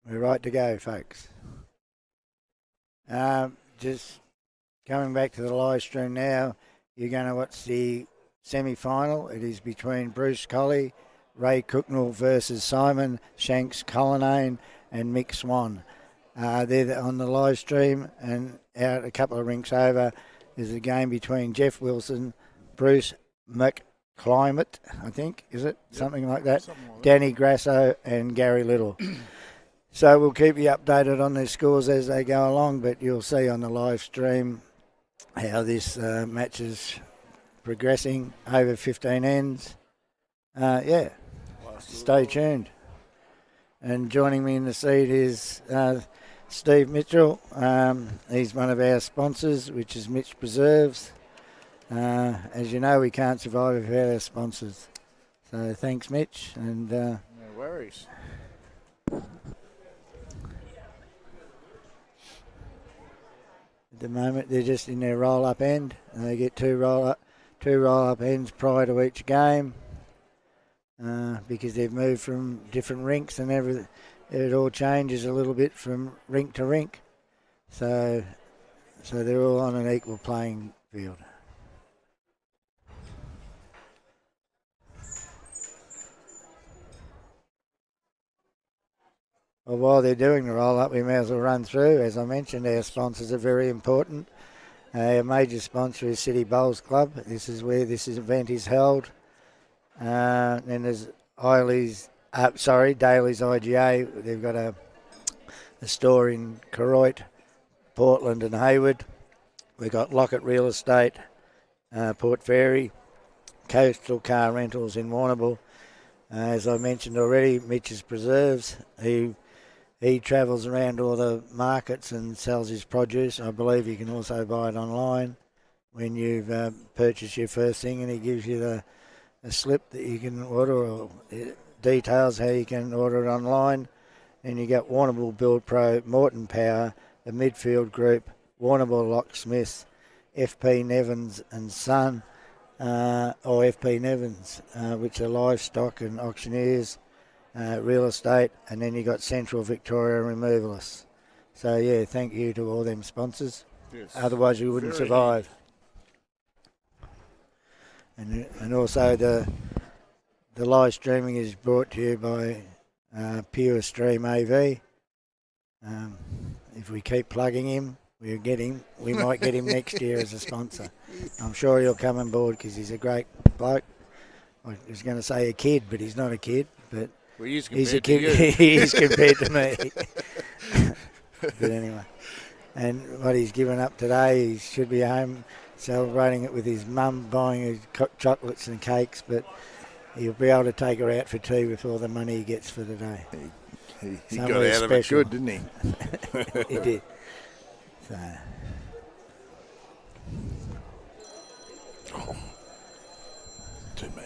We're right to go, folks. Just coming back to the live stream now, you're going to watch the semi-final. It is between Bruce Colley, Ray Cooknell versus Simon Shanks Collinane and Mick Swan. They're on the live stream, and out a couple of rinks over is a game between Jeff Wilson, Bruce McClimate, I think, is it? Yep. Something like that. Danny Grasso and Gary Little. So we'll keep you updated on their scores as they go along, but you'll see on the live stream how this match is progressing over 15 ends. Stay tuned. And joining me in the seat is Steve Mitchell. He's one of our sponsors, which is Mitch Preserves. As you know, we can't survive without our sponsors. So thanks, Mitch. And no worries. At the moment, they're just in their roll-up end. They get two roll-up ends prior to each game because they've moved from different rinks and everything. It all changes a little bit from rink to rink. So they're all on an equal playing field. Well, while they're doing the roll-up, we may as well run through. As I mentioned, our sponsors are very important. Our major sponsor is City Bowls Club. This is where this event is held. Then there's Daly's IGA. They've got a store in Koroit, Portland and Hayward. We've got Lockett Real Estate, Port Fairy, Coastal Car Rentals in Warrnambool. As I mentioned already, Mitch's Preserves. He travels around all the markets and sells his produce. I believe you can also buy it online when you've purchased your first thing, and he gives you a slip that you can order, or details how you can order it online. And you got Warrnambool Build Pro, Morton Power, the Midfield Group, Warrnambool Locksmiths, FP Nevins and Son, or FP Nevins, which are livestock and auctioneers. Real estate, and then you got Central Victoria Removalists. So yeah, thank you to all them sponsors. Yes. Otherwise you wouldn't survive. And also the live streaming is brought to you by Pure Stream AV. If we keep plugging him, we might get him next year as a sponsor. I'm sure he'll come on board because he's a great bloke. I was going to say a kid, but he's not a kid. But well, he's a kid. He is compared to me. But anyway, and what he's given up today, he should be home celebrating it with his mum, buying his chocolates and cakes. But he'll be able to take her out for tea with all the money he gets for the day. He got out of it good, didn't he? He did. So. Oh. 2 mil.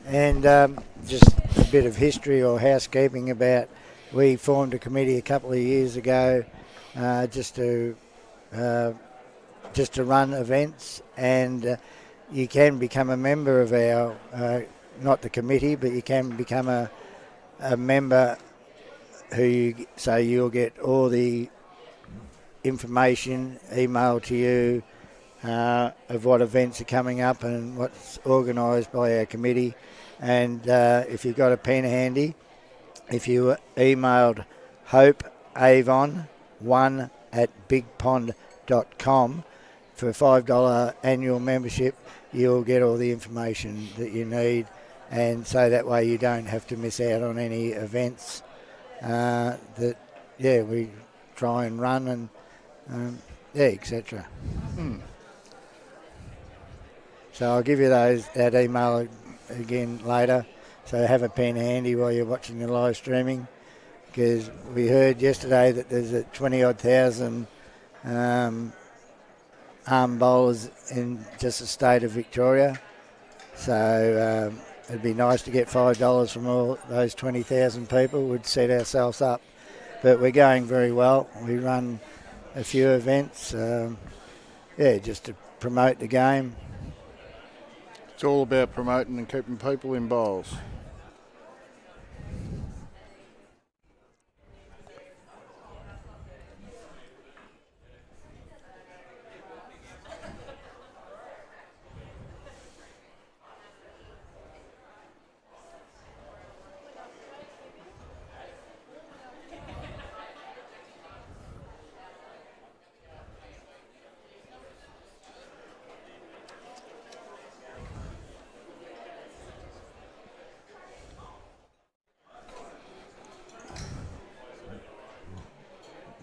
And just a bit of history or housekeeping about, we formed a committee a couple of years ago just to run events, and you can become a member of our, not the committee, but you can become a member so you'll get all the information emailed to you of what events are coming up and what's organised by our committee. And if you've got a pen handy, if you emailed hopeavon1@bigpond.com for a $5 annual membership, you'll get all the information that you need, and so that way you don't have to miss out on any events that we try and run, and etc. So I'll give you that email again later, so have a pen handy while you're watching the live streaming, because we heard yesterday that there's a 20-odd thousand arm bowlers in just the state of Victoria. So it'd be nice to get $5 from all those 20,000 people. We'd set ourselves up. But we're going very well. We run a few events, just to promote the game. It's all about promoting and keeping people in bowls.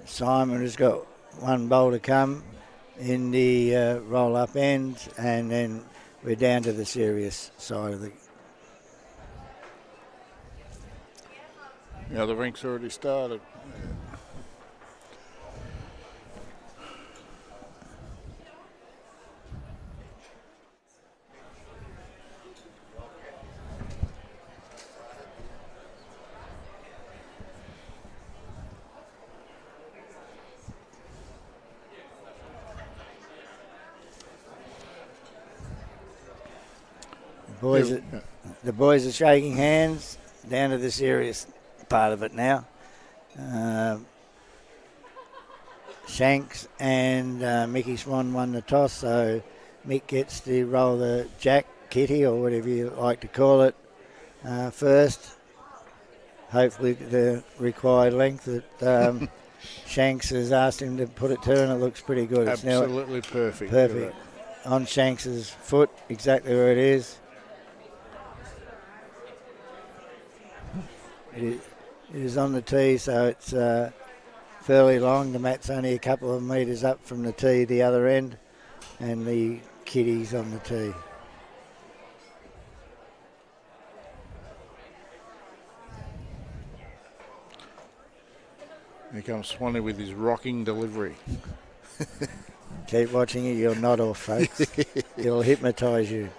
Simon has got one bowl to come in the roll-up ends, and then we're down to the serious side of the... Yeah, the rink's already started. The boys are shaking hands, down to the serious part of it now. Shanks and Mickey Swan won the toss, so Mick gets to roll the jack, kitty, or whatever you like to call it, first. Hopefully the required length that Shanks has asked him to put it to, and it looks pretty good. Absolutely perfect. Perfect. On Shanks's foot, exactly where it is. It is on the tee, so it's fairly long. The mat's only a couple of metres up from the tee the other end, and the kitty's on the tee. Here comes Swanee with his rocking delivery. Keep watching it, you'll nod off, folks. It'll hypnotise you.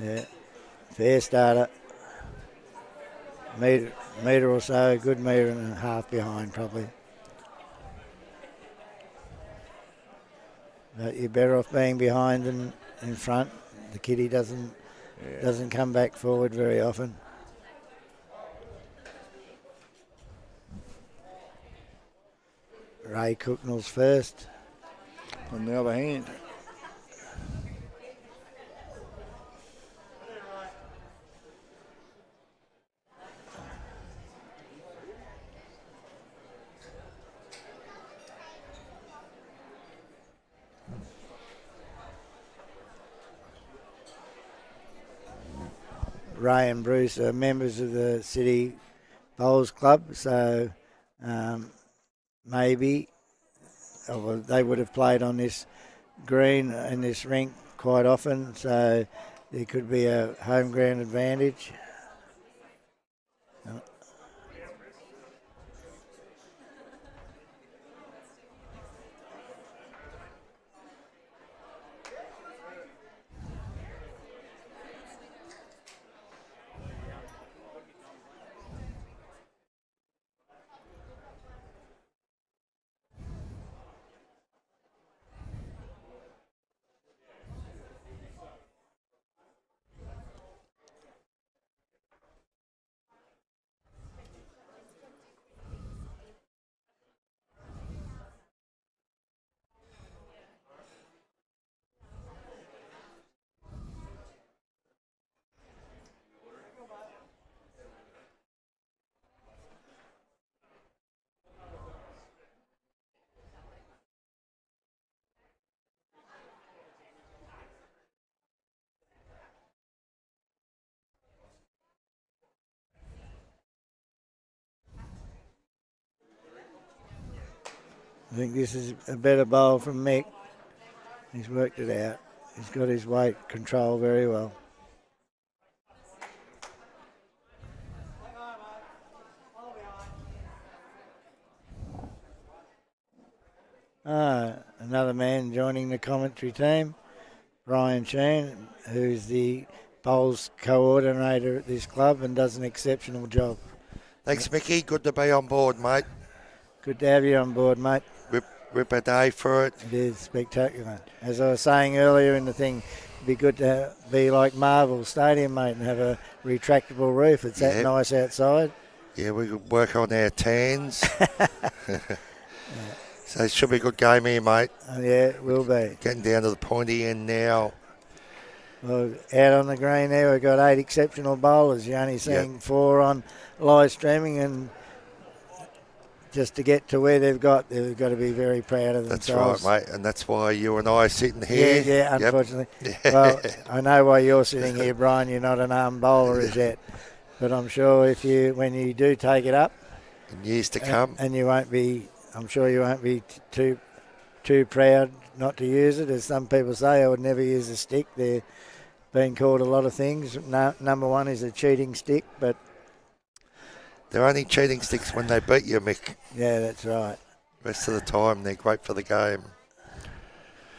Yeah, fair starter. Metre or so, good metre and a half behind probably. But you're better off being behind than in front. The kitty doesn't come back forward very often. Ray Cooknell's first. On the other hand, Ray and Bruce are members of the City Bowls Club, so maybe they would have played on this green in this rink quite often, so there could be a home ground advantage. I think this is a better bowl from Mick. He's worked it out. He's got his weight control very well. Another man joining the commentary team, Brian Sheen, who's the bowls coordinator at this club and does an exceptional job. Thanks, Mickey. Good to be on board, mate. Good to have you on board, mate. Rip a day for it. It is spectacular. As I was saying earlier in the thing, it'd be good to be like Marvel Stadium, mate, and have a retractable roof. It's that nice outside. Yeah, we could work on our tans. So it should be a good game here, mate. Yeah, it will be. Getting down to the pointy end now. Well, out on the green there, we've got 8 exceptional bowlers. You're only seeing 4 on live streaming, and just to get to where they've got to be very proud of themselves. That's right, mate, and that's why you and I are sitting here. Yeah, unfortunately. Yep. Well, I know why you're sitting here, Brian. You're not an arm bowler as yet, but I'm sure when you do take it up, in years to come, and you won't be. I'm sure you won't be too proud not to use it. As some people say, I would never use a stick. They're being called a lot of things. Number one is a cheating stick, but they're only cheating sticks when they beat you, Mick. Yeah, that's right. Rest of the time, they're great for the game.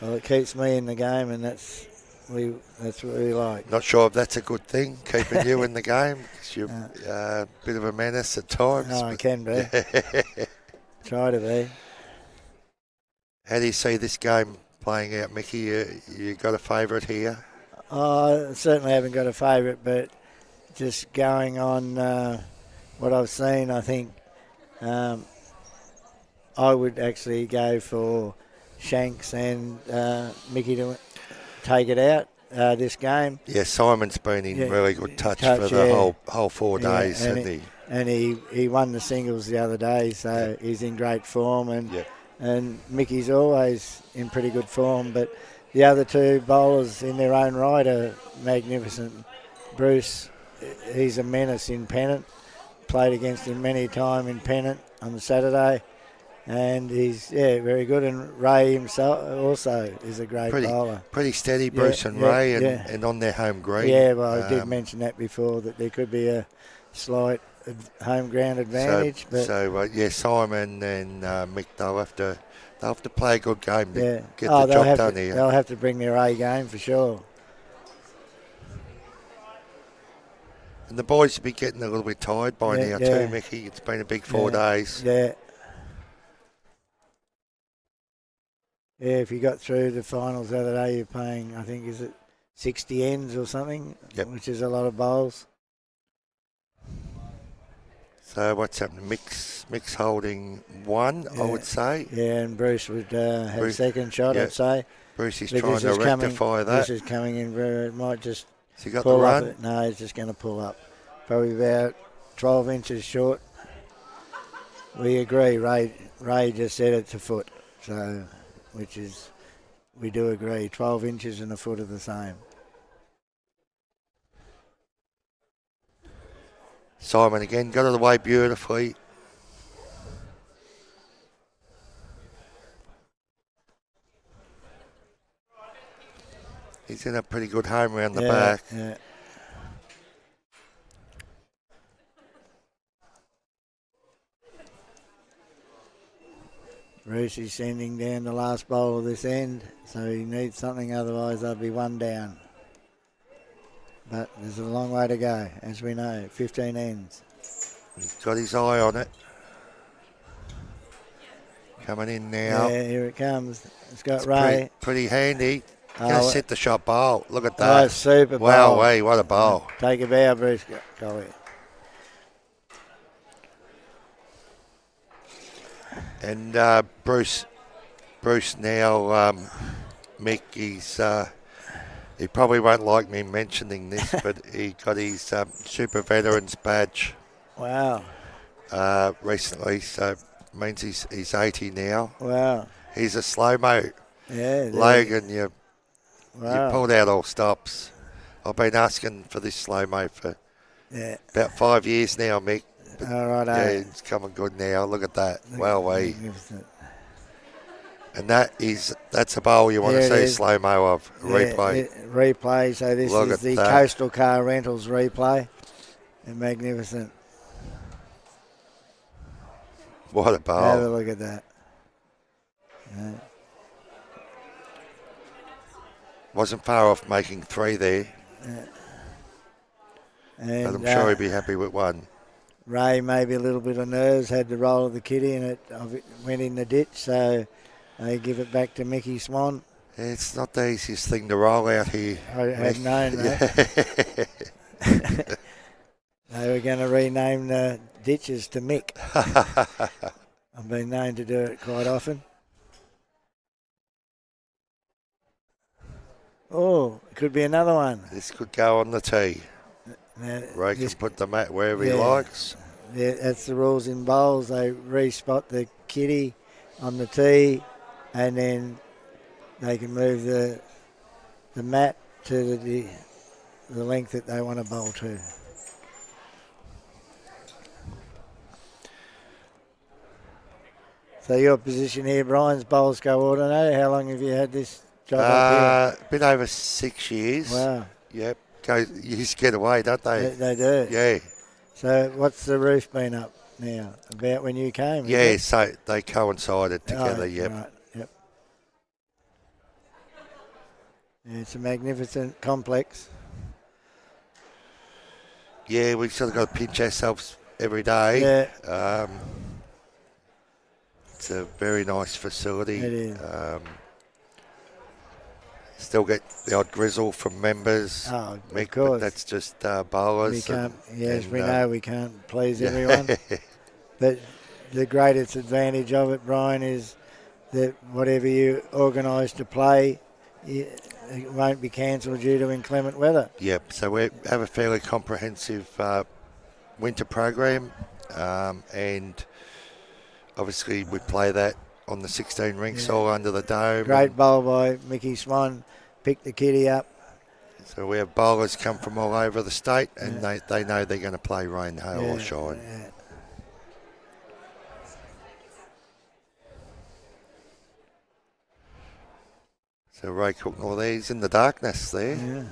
Well, it keeps me in the game, and that's what we like. Not sure if that's a good thing, keeping you in the game, because you're a bit of a menace at times. No, I can be. Try to be. How do you see this game playing out, Mickey? You got a favourite here? I certainly haven't got a favourite, but just going on what I've seen, I think I would actually go for Shanks and Mickey to take it out this game. Yeah, Simon's been in really good touch for the whole 4 days, hasn't he? And he won the singles the other day, so he's in great form. And Mickey's always in pretty good form. But the other 2 bowlers in their own right are magnificent. Bruce, he's a menace in pennant. Played against him many times in pennant on the Saturday. And he's, very good. And Ray himself also is a great bowler. Pretty steady, Bruce and Ray, and on their home green. Yeah, well, I did mention that before, that there could be a slight home ground advantage. Simon and Mick, they'll have to play a good game to get the job done here. They'll have to bring their A game for sure. And the boys will be getting a little bit tired by now too, Mickey. It's been a big 4 days. Yeah. Yeah, if you got through the finals the other day, you're paying, I think, is it 60 ends or something, which is a lot of bowls. So what's happening? Mick's holding 1, I would say. Yeah, and Bruce would have a second shot, I'd say. Bruce is trying to rectify that. This is coming in very, it might just Has he got pull the run? up. No, he's just going to pull up. Probably about 12 inches short. We agree. Ray just said it's a foot, so we do agree. 12 inches and a foot are the same. Simon again, got it away beautifully. He's in a pretty good home around the back. Yeah. Bruce is sending down the last bowl of this end, so he needs something, otherwise they'll be 1 down. But there's a long way to go, as we know, 15 ends. He's got his eye on it. Coming in now. Yeah, here it comes. It's got Ray. Pretty handy. Going to set the shot bowl. Look at that. Oh, super bowl. Wow, what a bowl. Take a bow, Bruce. Go ahead. And Bruce now, Mick, he probably won't like me mentioning this, but he got his Super Veterans badge. Wow. Recently, so it means he's 80 now. Wow. He's a slow-mo. Yeah. Logan, you pulled out all stops. I've been asking for this slow-mo for about 5 years now, Mick. All right, yeah, it's coming good now. Look at that. Wow, And that's a bowl you want There to it see is. slow-mo of, a replay. Replay. So this Look is at the that. Coastal Car Rentals replay. And magnificent. What a Have a bowl. look at that. Yeah. Wasn't far off making 3 there, And but I'm sure he'd be happy with 1. Ray maybe a little bit of nerves, had the roll of the kitty and it went in the ditch, so they give it back to Mickey Swan. It's not the easiest thing to roll out here. I have known that. Yeah. They were going to rename the ditches to Mick. I've been known to do it quite often. Oh, it could be another one. This could go on the tee. Now, Ray can put the mat wherever he Yeah. likes. Yeah, that's the rules in bowls. They respot the kitty on the tee, and then they can move the mat to the length that they want to bowl to. So your position here, Brian's bowls coordinator. How long have you had this job up Been over 6 years. here? Wow, Yep. You just get away, don't they? they do. Yeah. So what's the roof been up now? About when you came? is Yeah, it? so they coincided together, Oh, yep. Right, yep. Yeah, it's a magnificent complex. Yeah, we've sort of got to pinch ourselves every day. Yeah, It's a very nice facility. it is. Still get the odd grizzle from members. Oh, Mick, of course. but that's just bowlers. We can't, yes, and, we know we can't please everyone. But the greatest advantage of it, Brian, is that whatever you organise to play, it won't be cancelled due to inclement weather. Yep, so we have a fairly comprehensive winter program, and obviously we play that on the 16 rinks all under the dome. Great bowl by Mickey Swan, picked the kitty up. So we have bowlers come from all over the state, and they know they're going to play rain, hail or shine. Yeah. So Ray cooking all these in the darkness there. Yeah.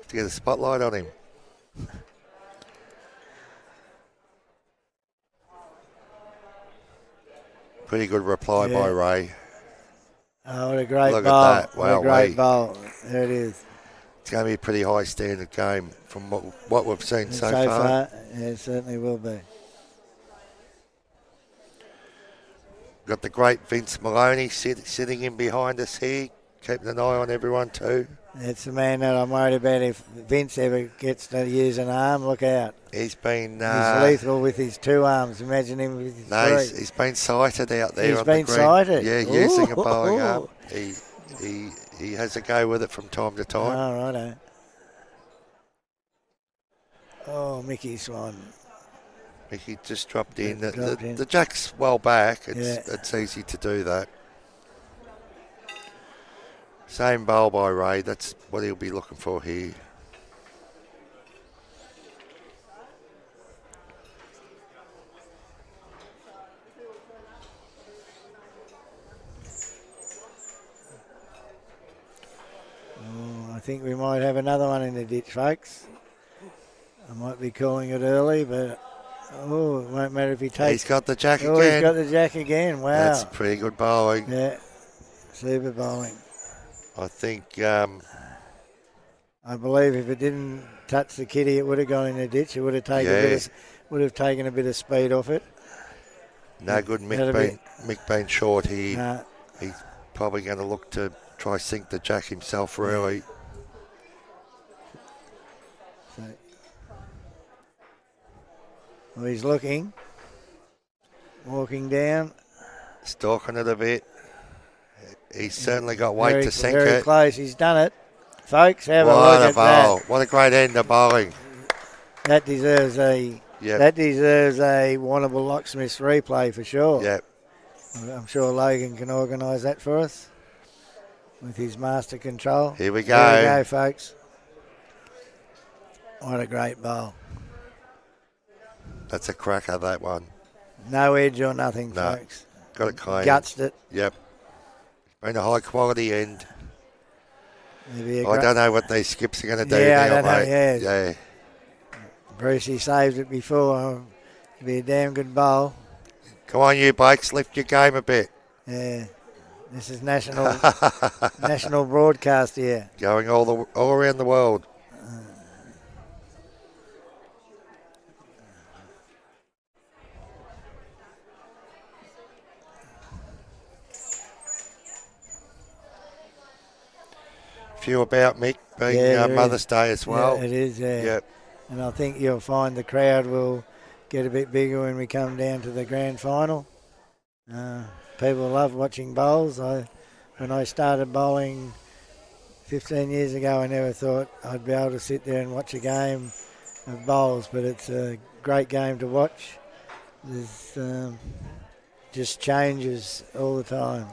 To get a spotlight on him. Pretty good reply by Ray. Oh, what a great Look at bowl. that. What a Wow, great wee. bowl. There it is. It's going to be a pretty high standard game from what we've seen so So far. far, yeah, it certainly will be. Got the great Vince Maloney sitting in behind us here, keeping an eye on everyone too. It's the man that I'm worried about. If Vince ever gets to use an arm, look out. He's been He's lethal with his 2 arms. Imagine him with his 3. he's been sighted out there. He's on been the green. sighted? Yeah, using a Ooh. bowling arm. He has a go with it from time to time. Oh, righto. Oh, Mickey Swan. He just dropped in. Dropped in. The jack's well back. It's easy to do that. Same bowl by Ray. That's what he'll be looking for here. Oh, I think we might have another one in the ditch, folks. I might be calling it early, but it won't matter if he takes. He's got the jack Oh, again. he's got the jack again. Wow. That's pretty good bowling. Yeah, super bowling. I think I believe if it didn't touch the kitty, it would have gone in the ditch. It would have taken taken a bit of speed off it. no good Mick being short here. He's probably going to look to try sink the jack himself really. So, well, he's looking, walking down. Stalking it a bit. He's certainly got weight Very, to sink very it. close. He's done it. Folks, have a What look a at bowl. that. What a great end of bowling. That deserves a Yep. that deserves a wannable locksmith's replay for sure. Yep. I'm sure Logan can organise that for us with his master control. Here we go. Here we go, folks. What a great bowl. That's a cracker, that one. No edge or nothing, No. folks. Got it clean. Gutsed it. Yep. Been a high quality end. Maybe I don't know what these skips are going to do Yeah, I now, don't know, mate. yeah. Brucey saved it before. It'd be a damn good bowl. Come on, you blokes, lift your game a bit. Yeah. This is national national broadcast here. Going all around the world. Few about, Mick, being Mother's Day as well. Yeah, it is, yeah. Yep. And I think you'll find the crowd will get a bit bigger when we come down to the grand final. People love watching bowls. When I started bowling 15 years ago, I never thought I'd be able to sit there and watch a game of bowls, but it's a great game to watch. There's just changes all the time.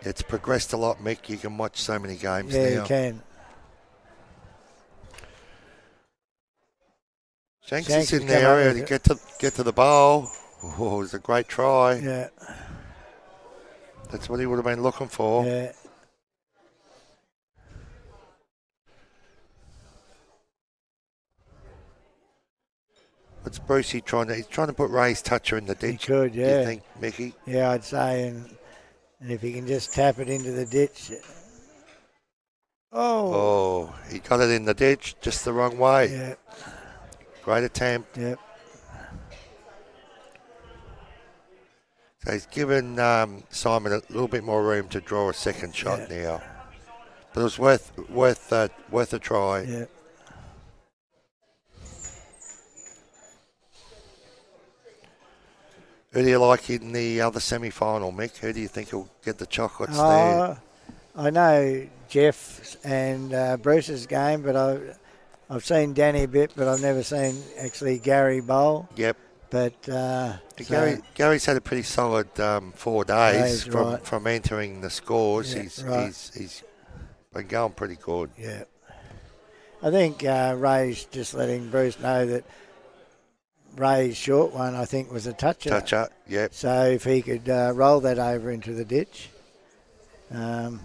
It's progressed a lot, Mick. You can watch so many games now. Yeah, you can. Shanks is in the area to get to the bowl. Oh, it was a great try. Yeah. That's what he would have been looking for. Yeah. What's Brucey trying to? He's trying to put Ray's toucher in the ditch. He could, yeah. Do you think, Mickey? Yeah, I'd say, and if he can just tap it into the ditch. Oh, he got it in the ditch, just the wrong way. Yeah. Great attempt. Yep. So he's given Simon a little bit more room to draw a second shot now, but it was worth a try. Yeah. Who do you like in the other semi-final, Mick? Who do you think will get the chocolates there? I know Jeff and Bruce's game, but I've seen Danny a bit, but I've never seen actually Gary bowl. Yep. But Gary's had a pretty solid 4 days right. from entering the scores. Yeah, he's been going pretty good. Yeah. I think Ray's just letting Bruce know that Ray's short one, I think, was a toucher. Toucher, yep. So if he could roll that over into the ditch, it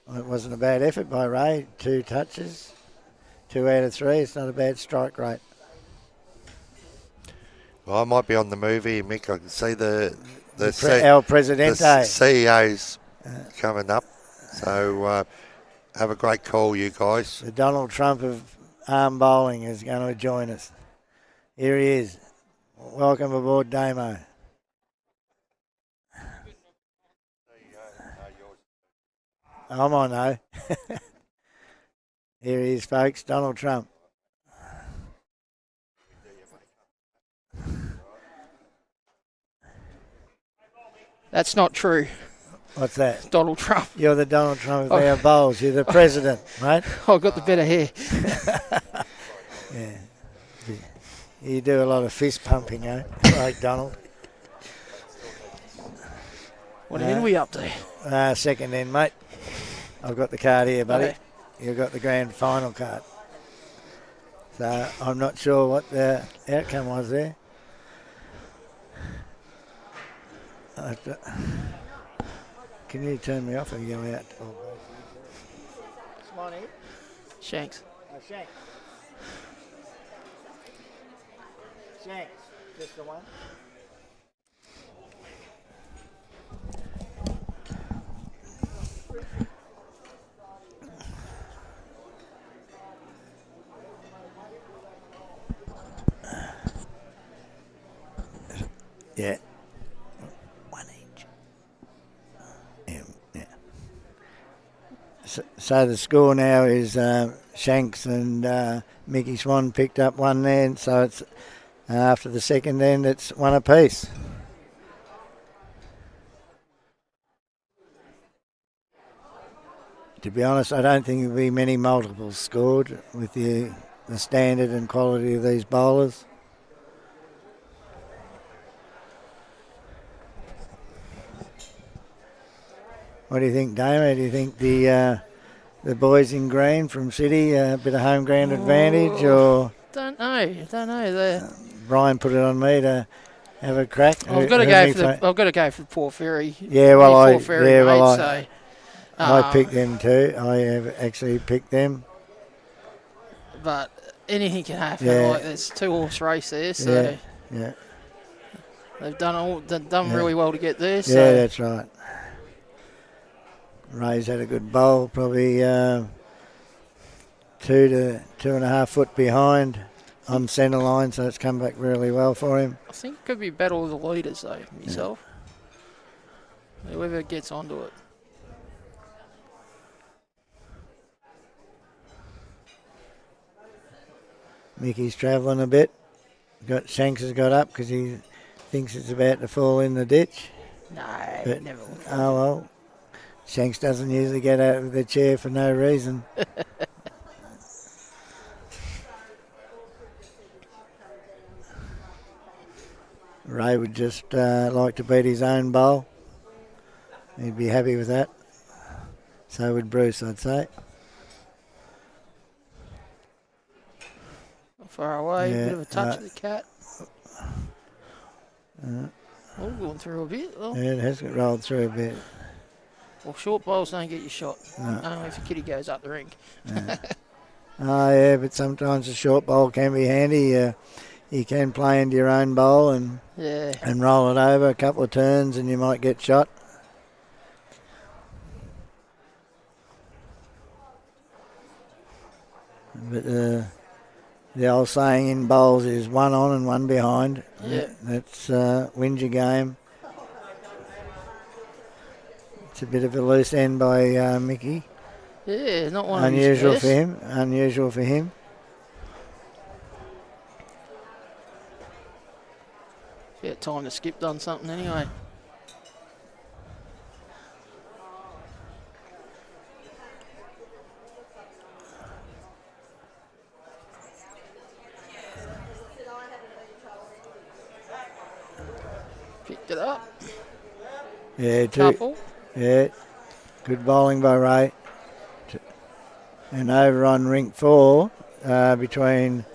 wasn't a bad effort by Ray. 2 touches, 2 out of 3. It's not a bad strike rate. Well, I might be on the movie, Mick. I can see El Presidente. The CEO's coming up. So have a great call, you guys. The Donald Trump of arm bowling is going to join us. Here he is. Welcome aboard, Damo. I'm on, though. Here he is, folks. Donald Trump. That's not true. What's that? Donald Trump. You're the Donald Trump of our bowls. You're the president, mate. I've got the better hair. Yeah. You do a lot of fist pumping, eh? Like Donald. What end are we up to? Second end, mate. I've got the card here, buddy. Okay. You've got the grand final card. So I'm not sure what the outcome was there. Can you turn me off and go out? Come on in. Shanks. Shanks. Shanks. Just the one. Yeah. 1 each. Yeah. So the score now is Shanks and Mickey Swan picked up 1 there. So it's after the second end, it's 1 apiece. To be honest, I don't think there'll be many multiples scored with the standard and quality of these bowlers. What do you think, Damo? Do you think the boys in green from City a bit of home ground advantage, or Don't know. Brian put it on me to have a crack? I've got to go for the Port Fairy. Yeah, well, Port Fairy, I picked them too. I have actually picked them. But anything can happen. Yeah. Like there's 2-horse race there, so yeah. they've done really well to get there. Yeah, So that's right. Ray's had a good bowl, probably 2 to 2.5 foot behind on centre line, so it's come back really well for him. I think it could be battle of the leaders though, myself. Whoever gets onto it. Mickey's travelling a bit. Shanks has got up because he thinks it's about to fall in the ditch. No, But, never. Oh well, Shanks doesn't usually get out of the chair for no reason. Ray would just like to beat his own bowl. He'd be happy with that. So would Bruce, I'd say. Far away, Yeah, bit of a touch of the cat. Going through a bit. Oh. Yeah, it has got rolled through a bit. Well, short bowls don't get you shot. No. Only if a kitty goes up the rink. Oh, yeah, but sometimes a short bowl can be handy. You can play into your own bowl and roll it over a couple of turns and you might get shot. But the old saying in bowls is one on and one behind. Yeah. That's wins your game. It's a bit of a loose end by Mickey. Yeah, not one Unusual of his best. Unusual for him. Yeah, time to skip done something anyway. Picked it up. Yeah, Couple. Yeah, good bowling by Ray. And over on rink 4 between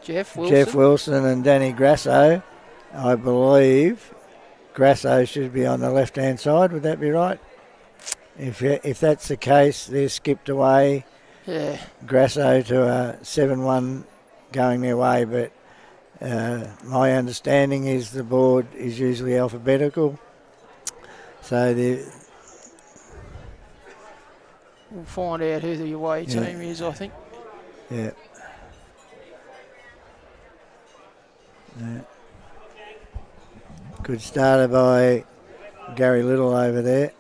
Jeff Wilson and Danny Grasso. I believe Grasso should be on the left-hand side. Would that be right? If that's the case, they're skipped away. Yeah. Grasso to a 7-1 going their way, but my understanding is the board is usually alphabetical. So we'll find out who the away team is, I think. Yeah. Good starter by Gary Little over there.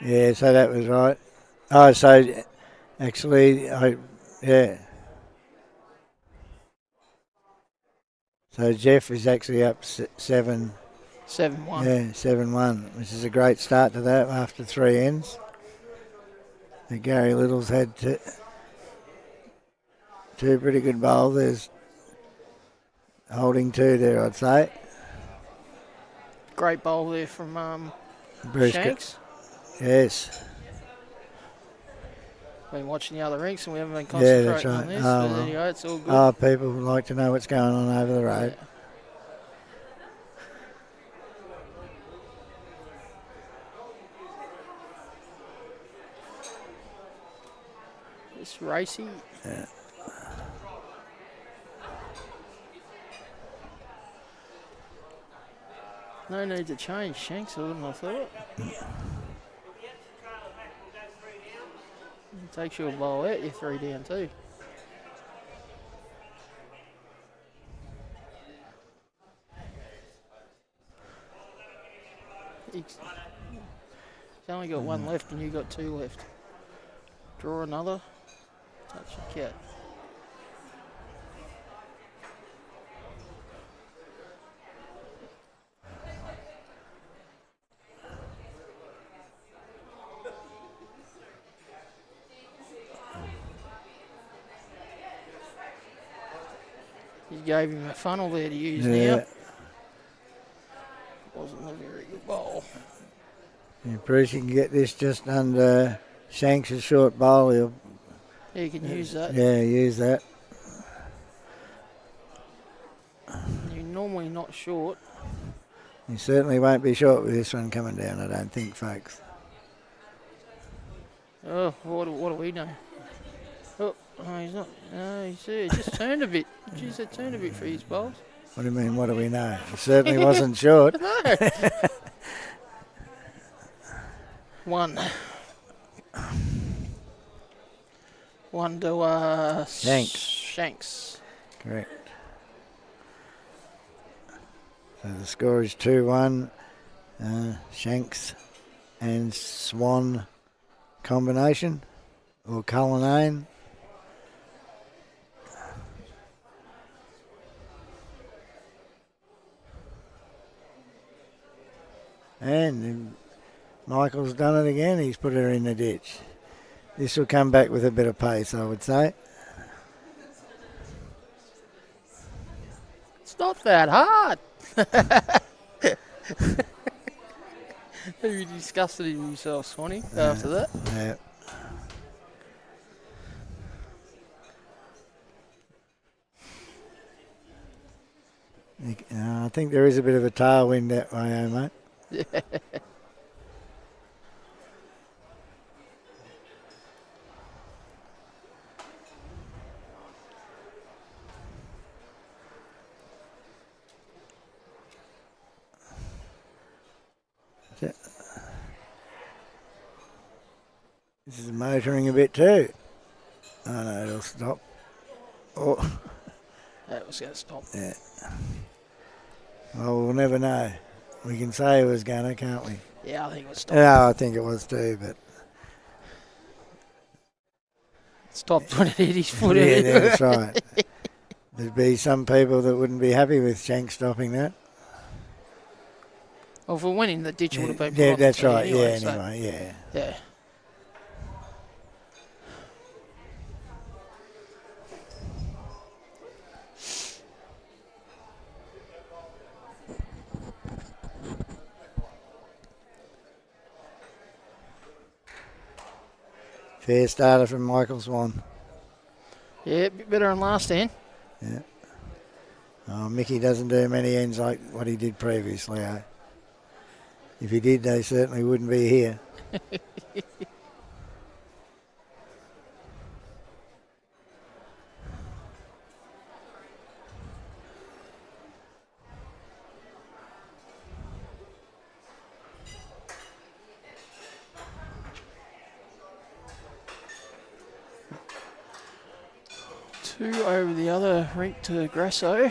Yeah, so that was right. Oh, so actually, yeah. So Jeff is actually up 7-1. 7-1. Yeah, 7-1, which is a great start to that after 3 ends. And Gary Little's had two pretty good bowls. There's holding 2 there, I'd say. Great bowl there from Bruce Shanks. Yes. Been watching the other rinks and we haven't been concentrating on this. Oh, but anyway, it's all good. Oh, people like to know what's going on over the road. Yeah. It's racy. Yeah. No need to change Shanks, I wouldn't have thought. It takes you a bowl out, you're 3 down too. He's only got 1 left and you got 2 left. Draw another. Touch your cat. You gave him a funnel there to use Yeah. now. Wasn't a very good bowl. If Bruce can get this just under Shanks' short bowl, he'll Yeah, you can use that. use that. You're normally not short. He certainly won't be short with this one coming down, I don't think, folks. Oh, what do we know? Oh, he's not. No, he just turned a bit. Jeez, it turned a bit for his bowls. What do you mean, what do we know? He certainly wasn't short. No. One. One to Shanks. Correct. So the score is 2-1. Shanks and Swan combination, or Cullinane. And Michael's done it again. He's put her in the ditch. This will come back with a bit of pace, I would say. It's not that hard. He disgusted himself, Swanee, after that. Yeah. I think there is a bit of a tailwind that way, mate. Yeah. This is motoring a bit too. Oh no, it'll stop. Oh, That was going to stop. yeah. Well, we'll never know. We can say it was gonna, can't we? Yeah, I think it was stopped. Yeah, I think it was too, but Stopped when it hit his foot. yeah, that's right. There'd be some people that wouldn't be happy with Shank stopping that. Well, if it went in the ditch, it would have been put Yeah, on the that's tee right. anyway, Yeah, so- anyway, yeah. Yeah. Fair starter from Michael Swan. Yeah, a bit better than last end. Yeah. Oh, Mickey doesn't do many ends like what he did previously. If he did, they certainly wouldn't be here. Two over the other rink to Grasso.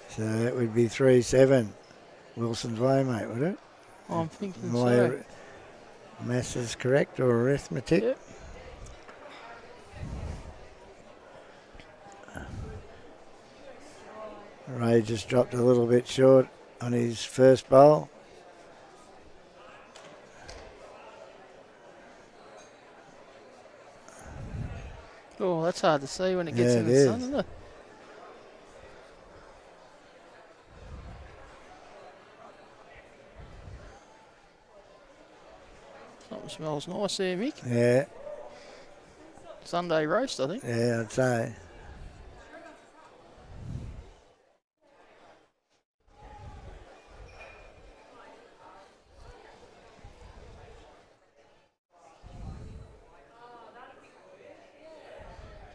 So that would be 3-7 Wilson's way, mate, would it? I'm thinking My so. maths is correct, or arithmetic. Yep. Ray just dropped a little bit short on his first bowl. Oh, that's hard to see when it gets Yeah, in it the sun, is. isn't it? Something smells nice there, Mick. Yeah, Sunday roast, I think. yeah, I'd say.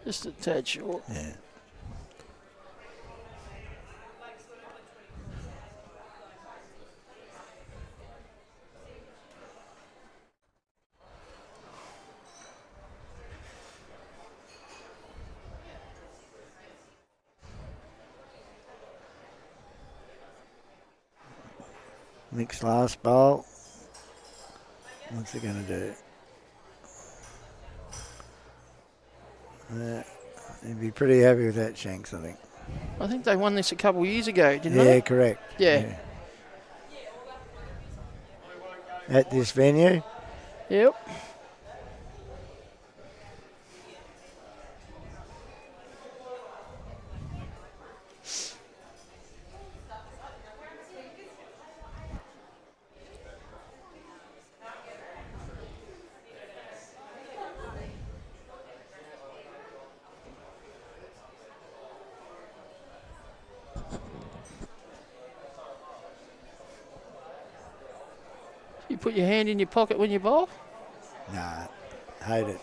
Just a tad short. Yeah. Nick's last bowl. What's he going to do? He'd be pretty happy with that, Shanks, I think. I think they won this a couple of years ago, didn't Yeah, they? correct. Yeah. At this venue. Yep. You put your hand in your pocket when you bowl? Nah, hate it.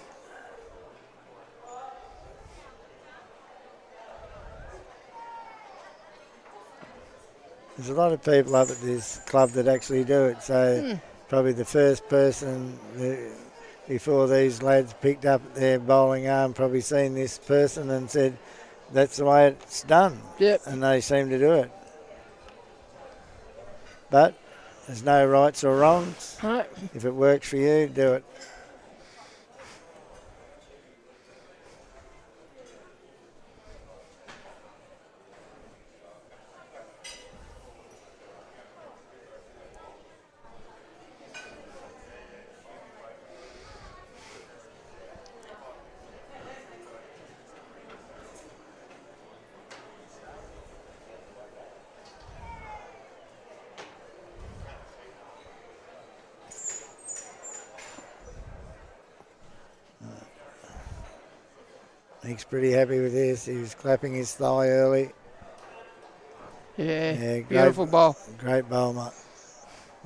There's a lot of people up at this club that actually do it, so probably the first person before these lads picked up their bowling arm probably seen this person and said, that's the way it's done. Yep. And they seem to do it. But there's no rights or wrongs. No. If it works for you, do it. Nick's pretty happy with this. He was clapping his thigh early. Yeah, beautiful bowl. Great bowl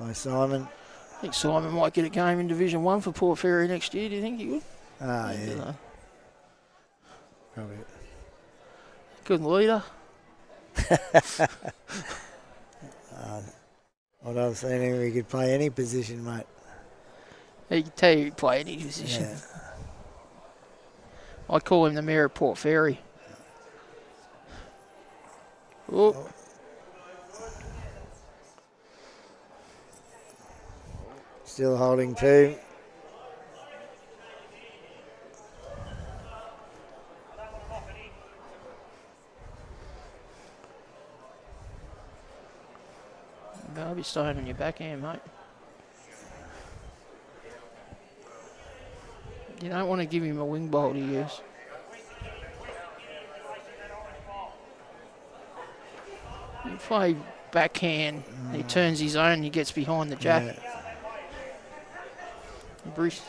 by Simon. I think Simon might get a game in Division 1 for Port Fairy next year. Do you think he would? Ah, yeah. Probably. Good leader. What I've seen him, he could play any position, mate. He can tell you he'd play any position. Yeah. I call him the mayor of Port Fairy. Oh. Still holding two. I'll be staying on your backhand, mate. You don't want to give him a wing bowl to use. You play backhand, he turns his own, he gets behind the jack. Yeah. Bruce.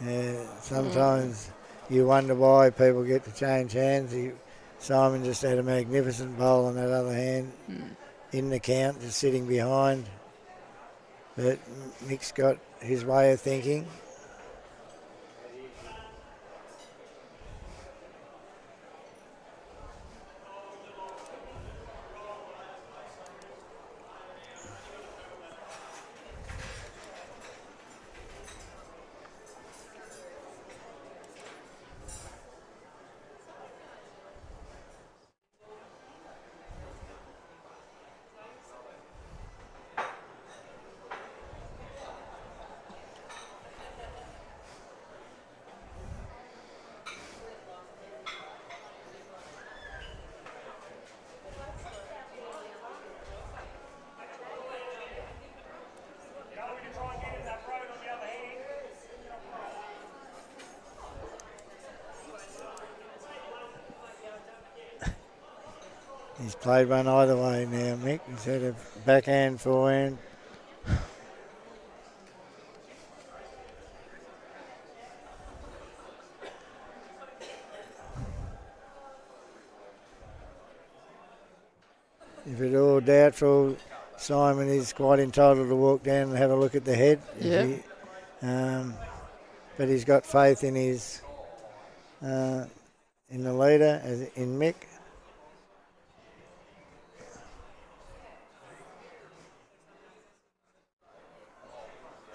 Yeah, sometimes you wonder why people get to change hands. Simon just had a magnificent bowl on that other hand in the count, just sitting behind. But Mick's got his way of thinking. He's played one either way now, Mick. He's had a backhand, forehand. If at all doubtful, Simon is quite entitled to walk down and have a look at the head. Yeah. But he's got faith in his in the leader, as in Mick.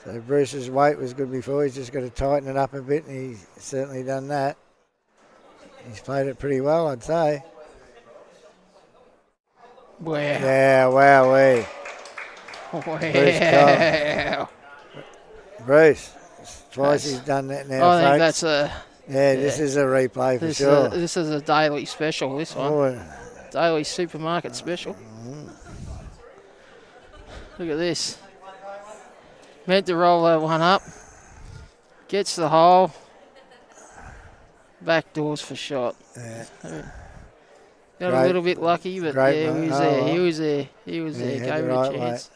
So Bruce's weight was good before. He's just got to tighten it up a bit, and he's certainly done that. He's played it pretty well, I'd say. Wow. Yeah, wowee. Wow. Bruce, twice he's done that now, I think folks. that's a... Yeah, this is a replay for sure. This is a daily special, this one. Oh, Daily supermarket special. Look at this. Meant to roll that one up. Gets the hole. Back doors for shot. Yeah. Got a Great- little bit lucky, but great yeah, he one. was Oh, there. well. He was there. He was Yeah, there. he had Gave the it a right chance.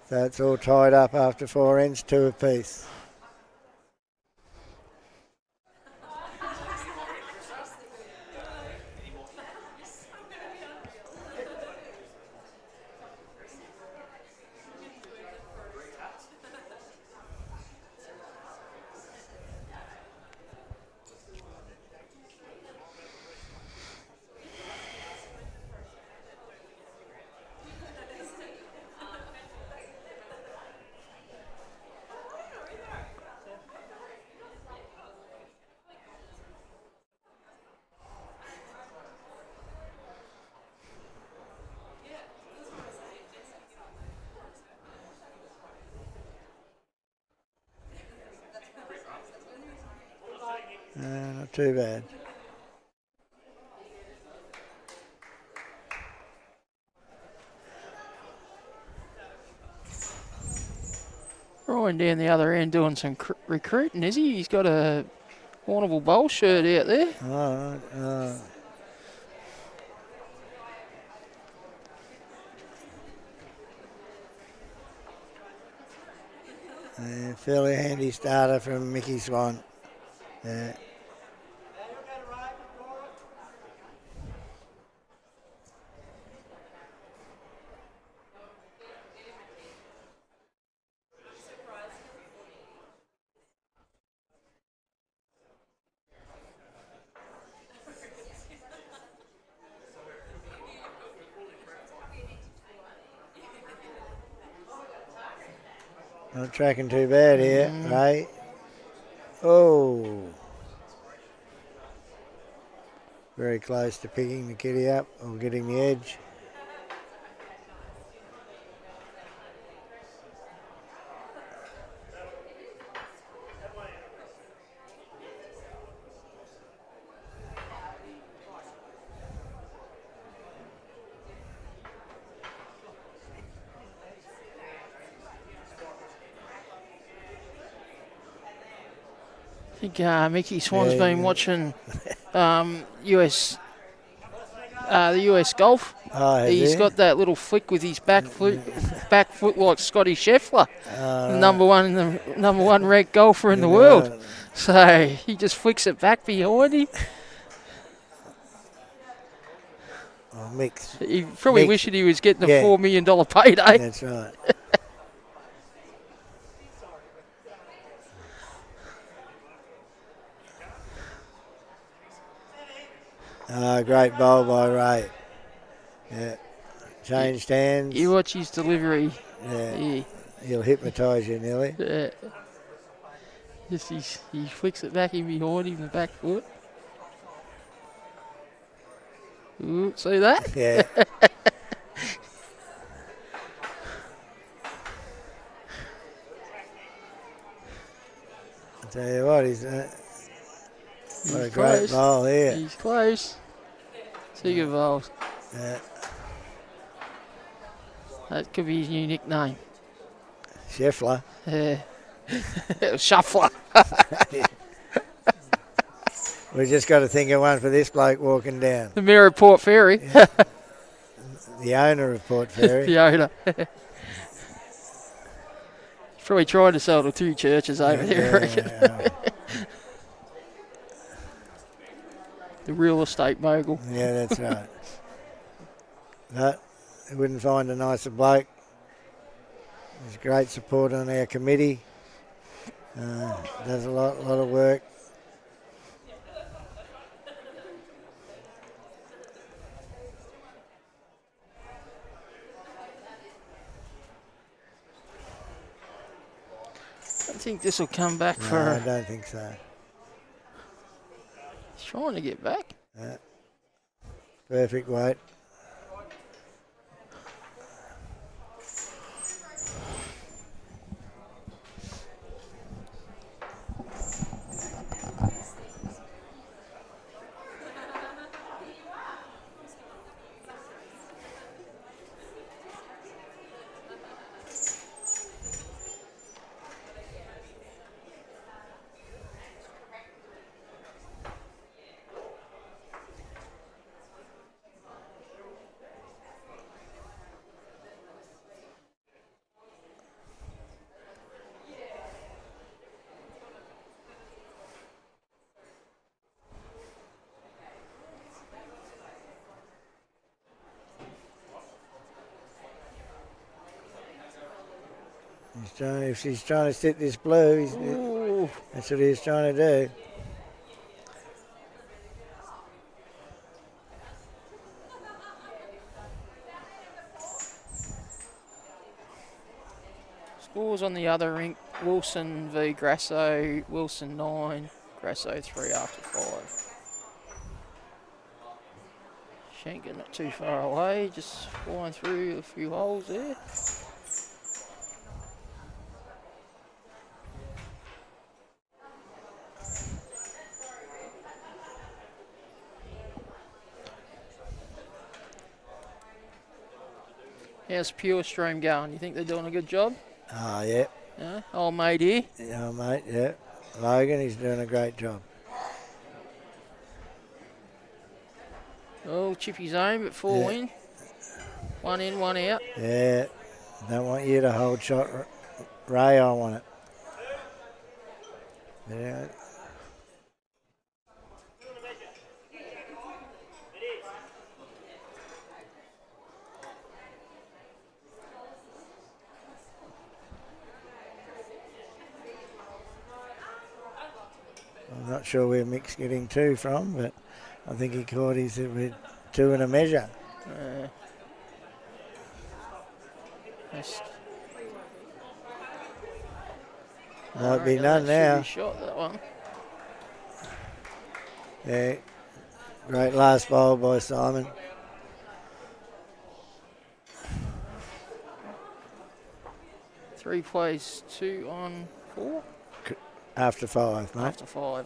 So it's all tied up after 4 ends, 2 apiece. Not too bad. Ryan down the other end doing some recruiting, is he? He's got a Warrnambool Bowl shirt out there. All right. Fairly handy starter from Mickey Swan. Yeah. Not tracking too bad here, right? Oh. Very close to picking the kitty up or getting the edge. I think Mickey Swan's Yeah, been yeah. watching US the US golf. Oh, has He's he? got that little flick with his back foot like Scotty Scheffler, the number one ranked golfer in the world. So he just flicks it back behind him. Oh, mix. He probably Mix. wishing he was getting a Yeah. $4 million payday. That's right. Great bowl by Ray. Yeah. Changed hands. You watch his delivery. Yeah. Yeah. He'll hypnotise you nearly. Just he flicks it back in behind him, the back foot. Ooh, see that? Yeah. I tell you what, he's what a He's great close. bowl here. He's close. Two good bowls. Yeah. That could be his new nickname. Scheffler. Shuffler. We just got to think of one for this bloke walking down. The Mayor of Port Fairy. The owner of Port Fairy. The owner. He's probably trying to sell to 2 churches over there, I reckon. The real estate mogul. Yeah, that's right. But we wouldn't find a nicer bloke. He's great support on our committee. Does a lot of work. I think this will come back No, I for. don't think so. He's trying to get back. Perfect weight. If he's trying to sit this blue, Ooh. that's what he's trying to do. Scores on the other rink. Wilson v Grasso. Wilson 9. Grasso 3 after 5. Schenker not too far away. Just flying through a few holes there. How's Pure Stream going? You think they're doing a good job? Oh, yeah. Yeah. Old mate here. Yeah, mate, yeah. Logan, he's doing a great job. Oh, chippy zone, but 4 in. 1 in, 1 out. Yeah. Don't want you to hold shot, Ray. I want it. Yeah. I'm not sure where Mick's getting 2 from, but I think he caught his with 2 and a measure. That's Might be reckon none that now. should be shot, that one. Yeah. Great last bowl by Simon. Three plays, 2 on 4. After 5, mate. After 5.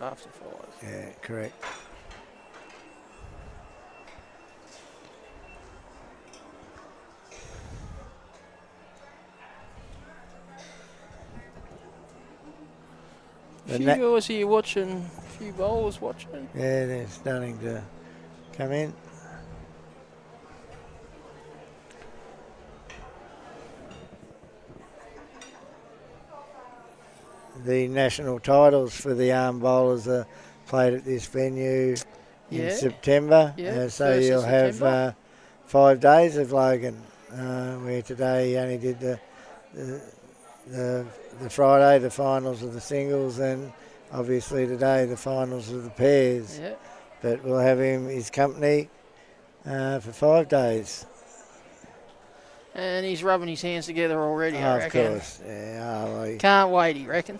Yeah, correct. A few guys here watching, a few bowlers watching. Yeah, they're starting to come in. The national titles for the arm bowlers are played at this venue in September. Yeah, So you'll have 5 days of Logan, where today he only did the Friday, the finals of the singles, and obviously today the finals of the pairs. Yeah. But we'll have his company for 5 days. And he's rubbing his hands together already, I Of reckon. course, yeah. Can't wait, he reckon.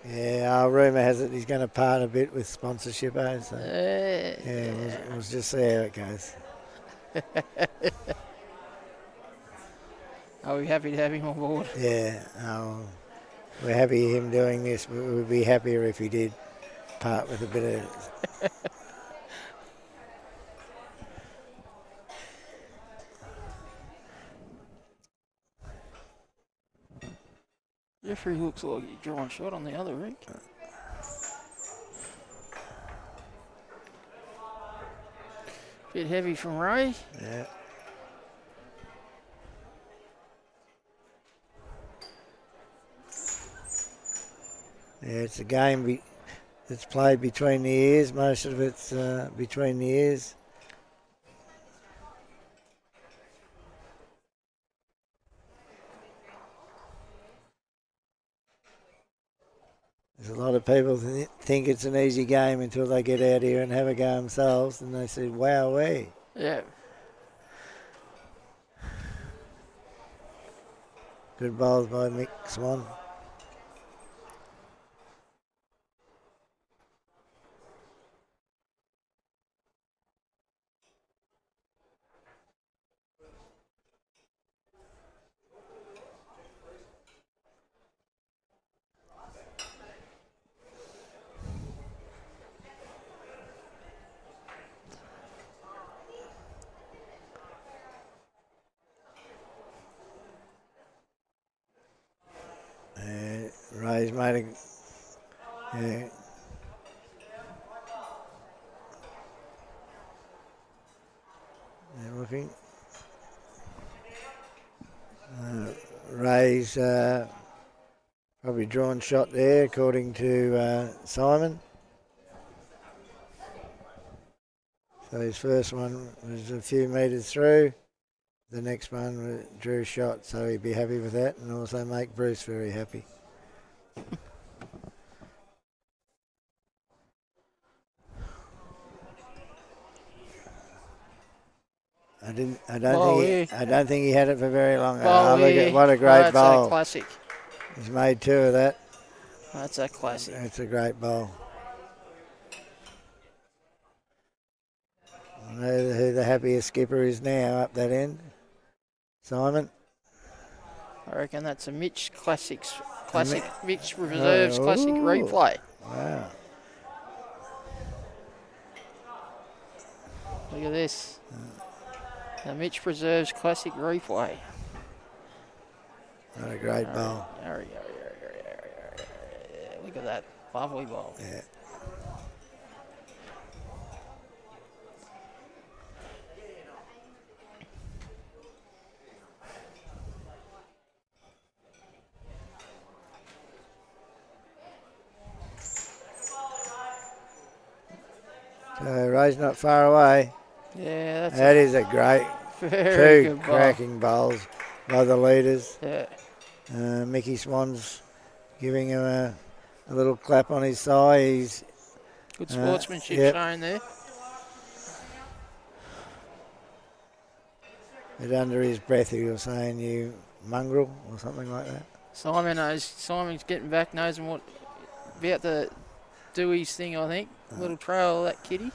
Yeah, rumour has it he's going to part a bit with sponsorship, so we'll just see how it goes. Are we happy to have him on board? Yeah, we're happy him doing this, but we'd be happier if he did part with a bit of... Jeffrey looks like he's drawing shot on the other rink. Bit heavy from Ray. Yeah. Yeah, it's a game that's played between the ears. Most of it's between the ears. There's a lot of people think it's an easy game until they get out here and have a go themselves, and they say, "Wowee!" Yeah. Good bowls by Mick Swan. Ray's made a... Yeah. They're looking. Ray's probably drawn shot there, according to Simon. So his first one was a few metres through. the next one, Drew shot, so he'd be happy with that, and also make Bruce very happy. I don't think he had it for very long. What a great bowl! That's a classic. He's made 2 of that. That's a classic. It's a great bowl. I know who the happiest skipper is now up that end. Simon. I reckon that's a Mitch Classics. Mitch Reserves Classic replay. Wow. Look at this. The Mitch Preserves Classic replay. What a great bowl. Look at that. Lovely bowl. Yeah. So Ray's not far away. Yeah, That is a great, very 2 good bowl. cracking bowls by the leaders. Yeah. Mickey Swan's giving him a little clap on his thigh. He's Good sportsmanship shown there. But under his breath he was saying, "You mongrel," or something like that. Simon's getting back, knows what about to do his thing, I think. Little trail of that kitty.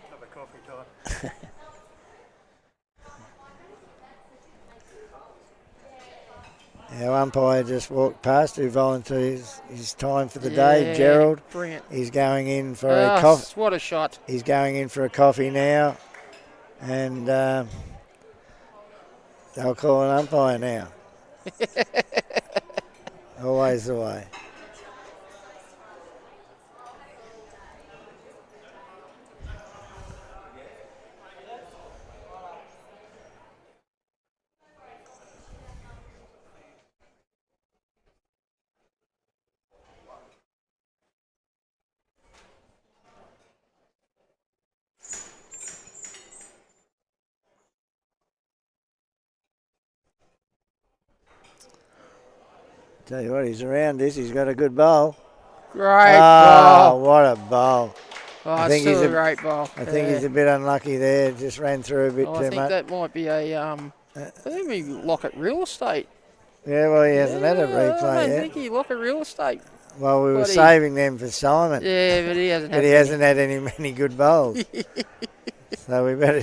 Have a coffee time. Our umpire just walked past who volunteers his time for the day, Gerald. Brilliant. He's going in for a coffee. What a shot. He's going in for a coffee now, and they'll call an umpire now. Always the way. Tell you what, he's around this. He's got a good bowl. Great ball. What a bowl. Oh, I think still he's a great ball. I think he's a bit unlucky there. Just ran through a bit too I think much. that might be I think we Lockett Real Estate. Yeah, well, he hasn't had a replay I yet. think he Lockett Real Estate. Well, we were saving them for Simon. Yeah, but he hasn't. But he hasn't had many good bowls. So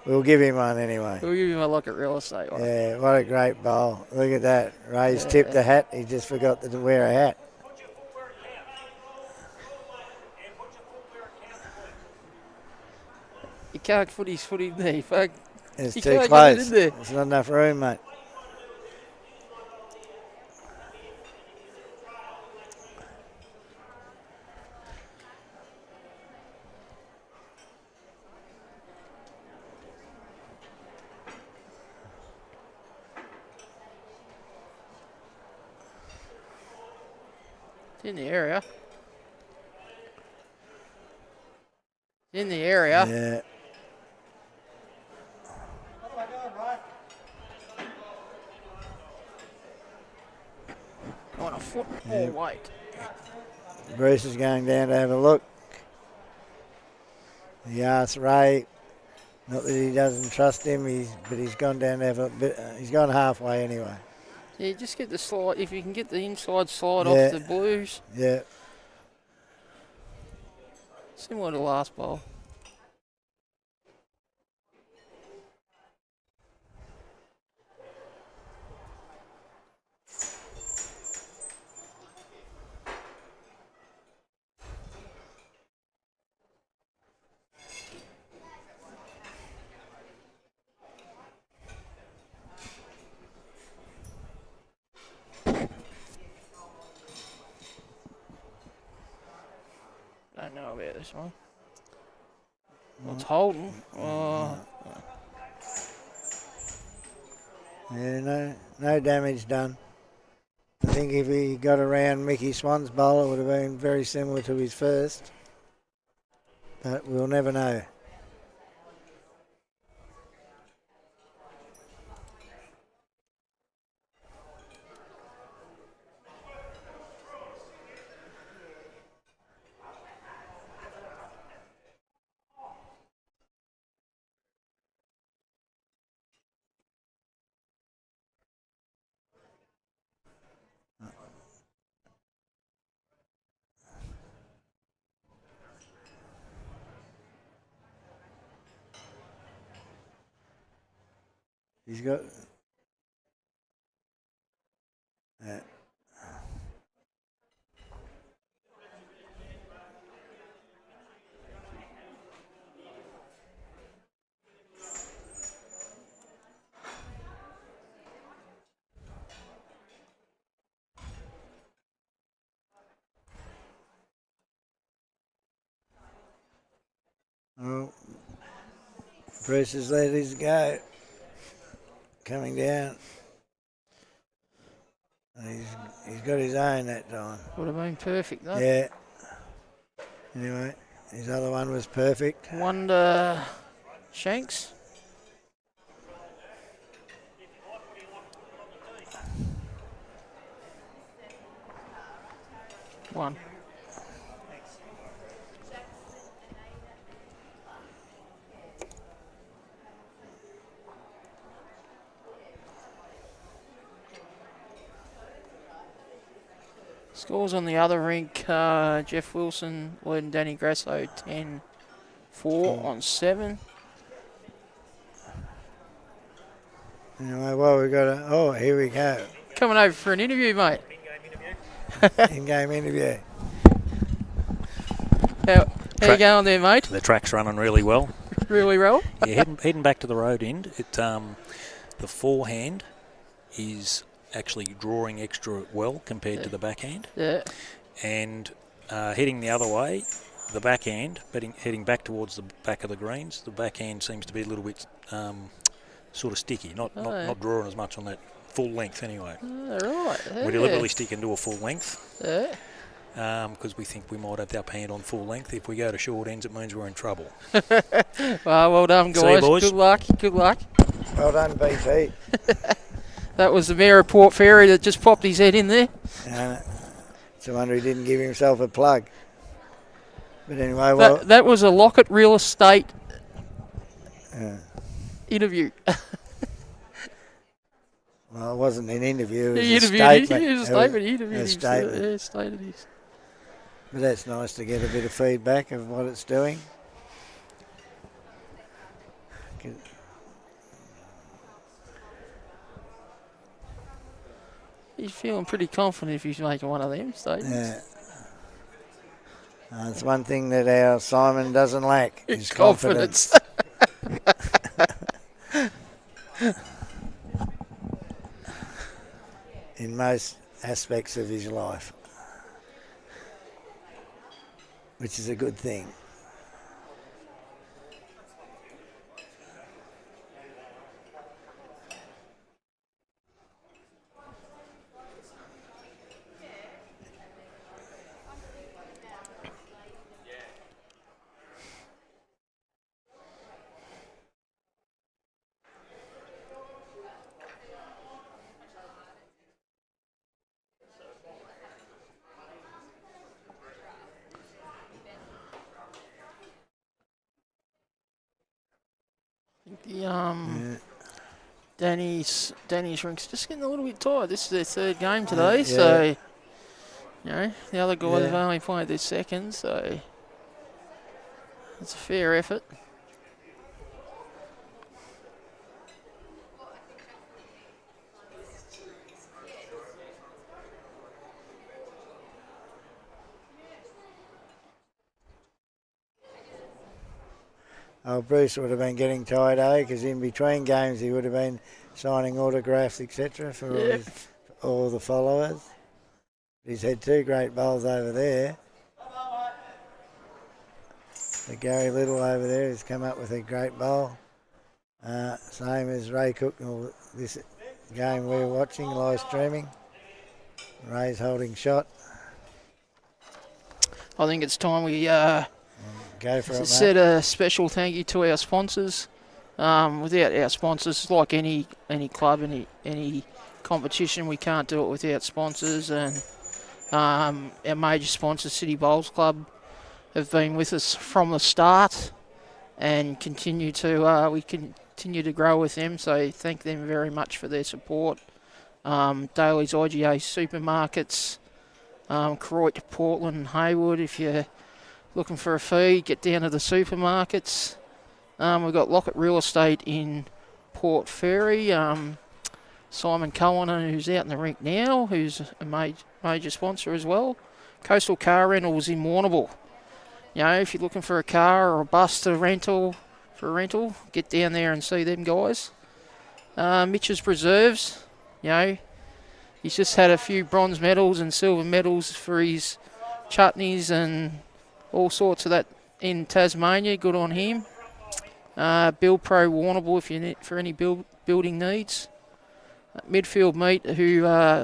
we'll give him one anyway. We'll give him a Lockett Real Estate one. Yeah, what a great bowl. Look at that. Ray's tipped the hat. He just forgot to wear a hat. He can't put his foot in there. Fuck. It's He too can't close. get it in there. There's not enough room, mate. It's in the area. It's in the area. Yeah. On a foot more weight. Bruce is going down to have a look. He asked Ray, not that he doesn't trust him, but he's gone down to have a bit. He's gone halfway anyway. Yeah, just get the slide. If you can get the inside slide off the blues. Yeah. Similar to last bowl. Don't know about this one. Well, it's holding. Oh. Yeah, no damage done. I think if he got around Mickey Swan's bowl, it would have been very similar to his first. but we'll never know. He's got. Oh, Bruce has let his go. Coming down. He's got his own that time. Would have been perfect, though. Yeah. Anyway, his other one was perfect. Wonder Shanks. One. Scores on the other rink, Jeff Wilson leading Danny Grasso 10-4 on 7. Anyway, well, we got a. Oh, here we go. Coming over for an interview, mate. In-game interview. How you going there, mate? The track's running really well. Really well? Yeah, heading back to the road end. The forehand is actually drawing extra well compared to the backhand. Yeah. And heading the other way, the backhand, heading back towards the back of the greens, the backhand seems to be a little bit sort of sticky, not drawing as much on that full length anyway. Right. Yeah. We deliberately stick into a full length. Yeah. Because we think we might have the upper hand on full length. If we go to short ends, it means we're in trouble. Well done, guys. See you, boys. Good luck. Good luck. Well done, BT. That was the Mayor of Port Fairy that just popped his head in there. It's a wonder he didn't give himself a plug. But anyway, well... That was a Lockett Real Estate interview. Well, it wasn't an interview, it was He a interviewed statement. It was a statement. He interviewed A him. statement. Yeah, stated his. But that's nice to get a bit of feedback of what it's doing. He's feeling pretty confident if he's making one of them statements. It's one thing that our Simon doesn't lack, is Confidence. in most aspects of his life, which is a good thing. Danny's rink's just getting a little bit tired. This is their third game today, so the other guys have only played their second, so it's a fair effort. Oh, Bruce would have been getting tired, because in between games he would have been signing autographs, etc. for all the followers. He's had two great bowls over there. The Gary Little over there has come up with a great bowl. Same as Ray Cook, this game we're watching, live streaming. Ray's holding shot. I think it's time we Go for it, mate. Said a special thank you to our sponsors. Without our sponsors, like any club, any competition, we can't do it without sponsors. And our major sponsors, City Bowls Club, have been with us from the start and we continue to grow with them. So thank them very much for their support. Daly's IGA Supermarkets, Croydon, Portland, and Haywood. If you're looking for a feed, get down to the supermarkets. We've got Lockett Real Estate in Port Fairy. Simon Cullinan, who's out in the rink now, who's a major sponsor as well. Coastal Car Rentals in Warrnambool. You know, if you're looking for a car or a bus to rental, get down there and see them guys. Mitch's Preserves, you know, he's just had a few bronze medals and silver medals for his chutneys and all sorts of that in Tasmania. Good on him. Build Pro Warrnambool if you need for any building needs. Midfield Meat, who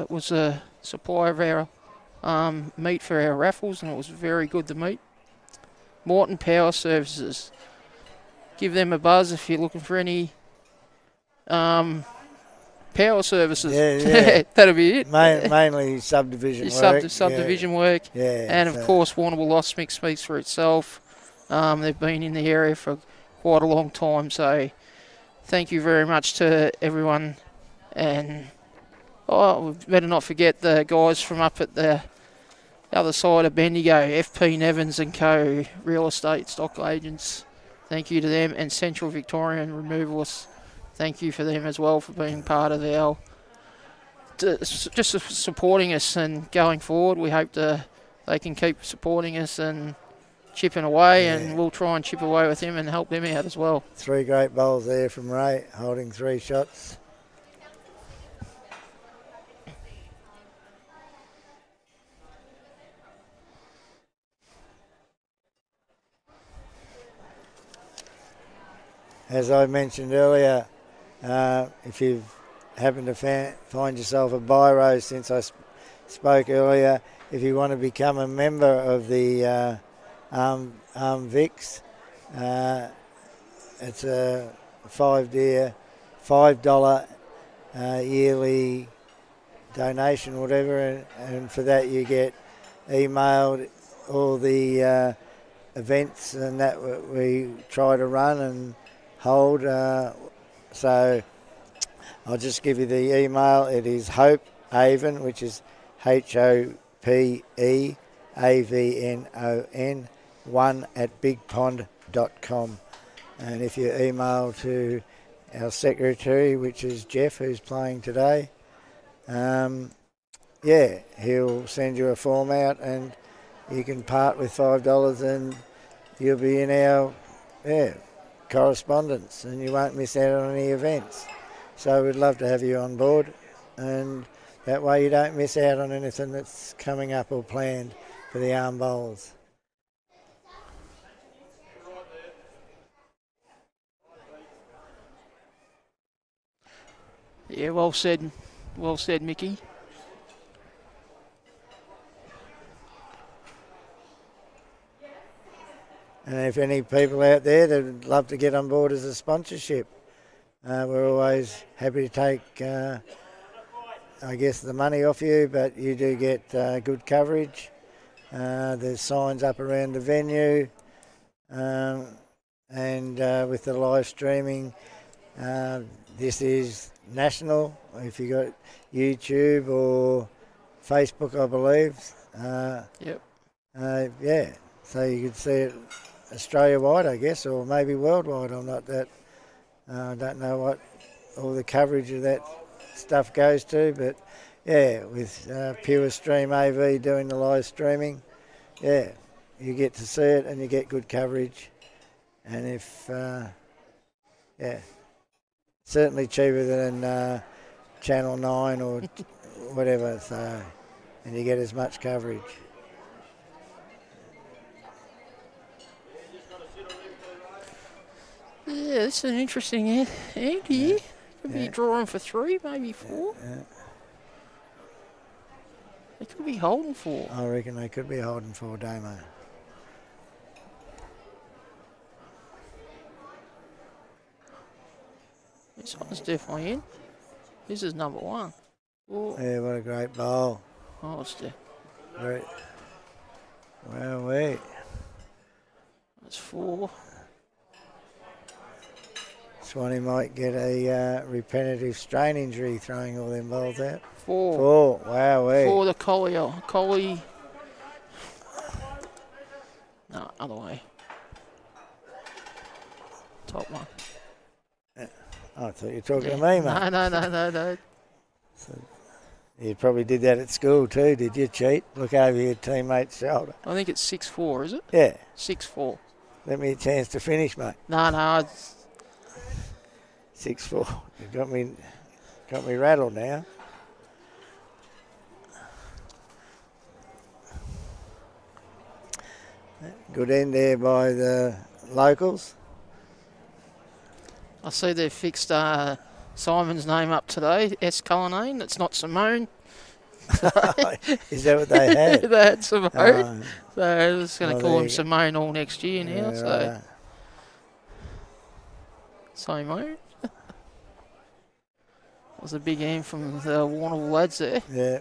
was a supplier of our meat for our raffles, and it was very good, the meat. Morton Power Services. Give them a buzz if you're looking for any power services. Yeah. That'll be it. Mainly subdivision work. Subdivision work. Yeah. And of course, Warrnambool Lost Mix speaks for itself. They've been in the area for quite a long time, so thank you very much to everyone. And we better not forget the guys from up at the other side of Bendigo, FP Nevins and Co. Real Estate Stock Agents. Thank you to them, and Central Victorian Removalists. Thank you for them as well for being part of our just supporting us and going forward. We hope they can keep supporting us and chipping away, and we'll try and chip away with them and help them out as well. 3 great bowls there from Ray, holding 3 shots. As I mentioned earlier, if you've happened to find yourself a biro since I spoke earlier, if you want to become a member of the VIX, it's a $5 yearly donation, whatever, and for that you get emailed all the events and that we try to run and hold. So I'll just give you the email. It is Hope Avon, which is HOPEAVNON 1@bigpond.com. And if you email to our secretary, which is Jeff, who's playing today, he'll send you a form out and you can part with $5 and you'll be in our correspondence and you won't miss out on any events. So we'd love to have you on board, and that way you don't miss out on anything that's coming up or planned for the arm bowls. Yeah, well said, Mickey. And if any people out there that would love to get on board as a sponsorship, we're always happy to take, the money off you, but you do get good coverage. There's signs up around the venue, and with the live streaming, this is national. If you got YouTube or Facebook, I believe. Yep. So you could see it Australia-wide, I guess, or maybe worldwide. I'm not that. I don't know what all the coverage of that stuff goes to, but with Pure Stream AV doing the live streaming, you get to see it and you get good coverage. And if, certainly cheaper than Channel 9 or whatever, so, and you get as much coverage. Yeah, this is an interesting hand here. Could be drawing for 3, maybe 4. They could be holding 4. I reckon they could be holding 4, Damo. This one's definitely in. This is number 1. Oh, Yeah, what a great bowl. oh it's there. Very, well, wait. That's 4. Swanee might get a repetitive strain injury throwing all them bowls out. 4. 4. Wow, wait. 4 the collie. No, other way. Top one. I thought you were talking Yeah. to me, mate. No. You probably did that at school too, did you, cheat? Look over your teammate's shoulder. I think it's 6-4, is it? Yeah. 6-4. Let me a chance to finish, mate. No. It's, 6-4. You got me rattled now. Good end there by the locals. I see they've fixed Simon's name up today. S. Cullinane. It's not Simone. Is that what they had? They had Simone. Oh, So they're just going to well, call there him you go. Simone all next year now. yeah, So righto. Simone. That was a big aim from the Warrnambool lads there. Yeah.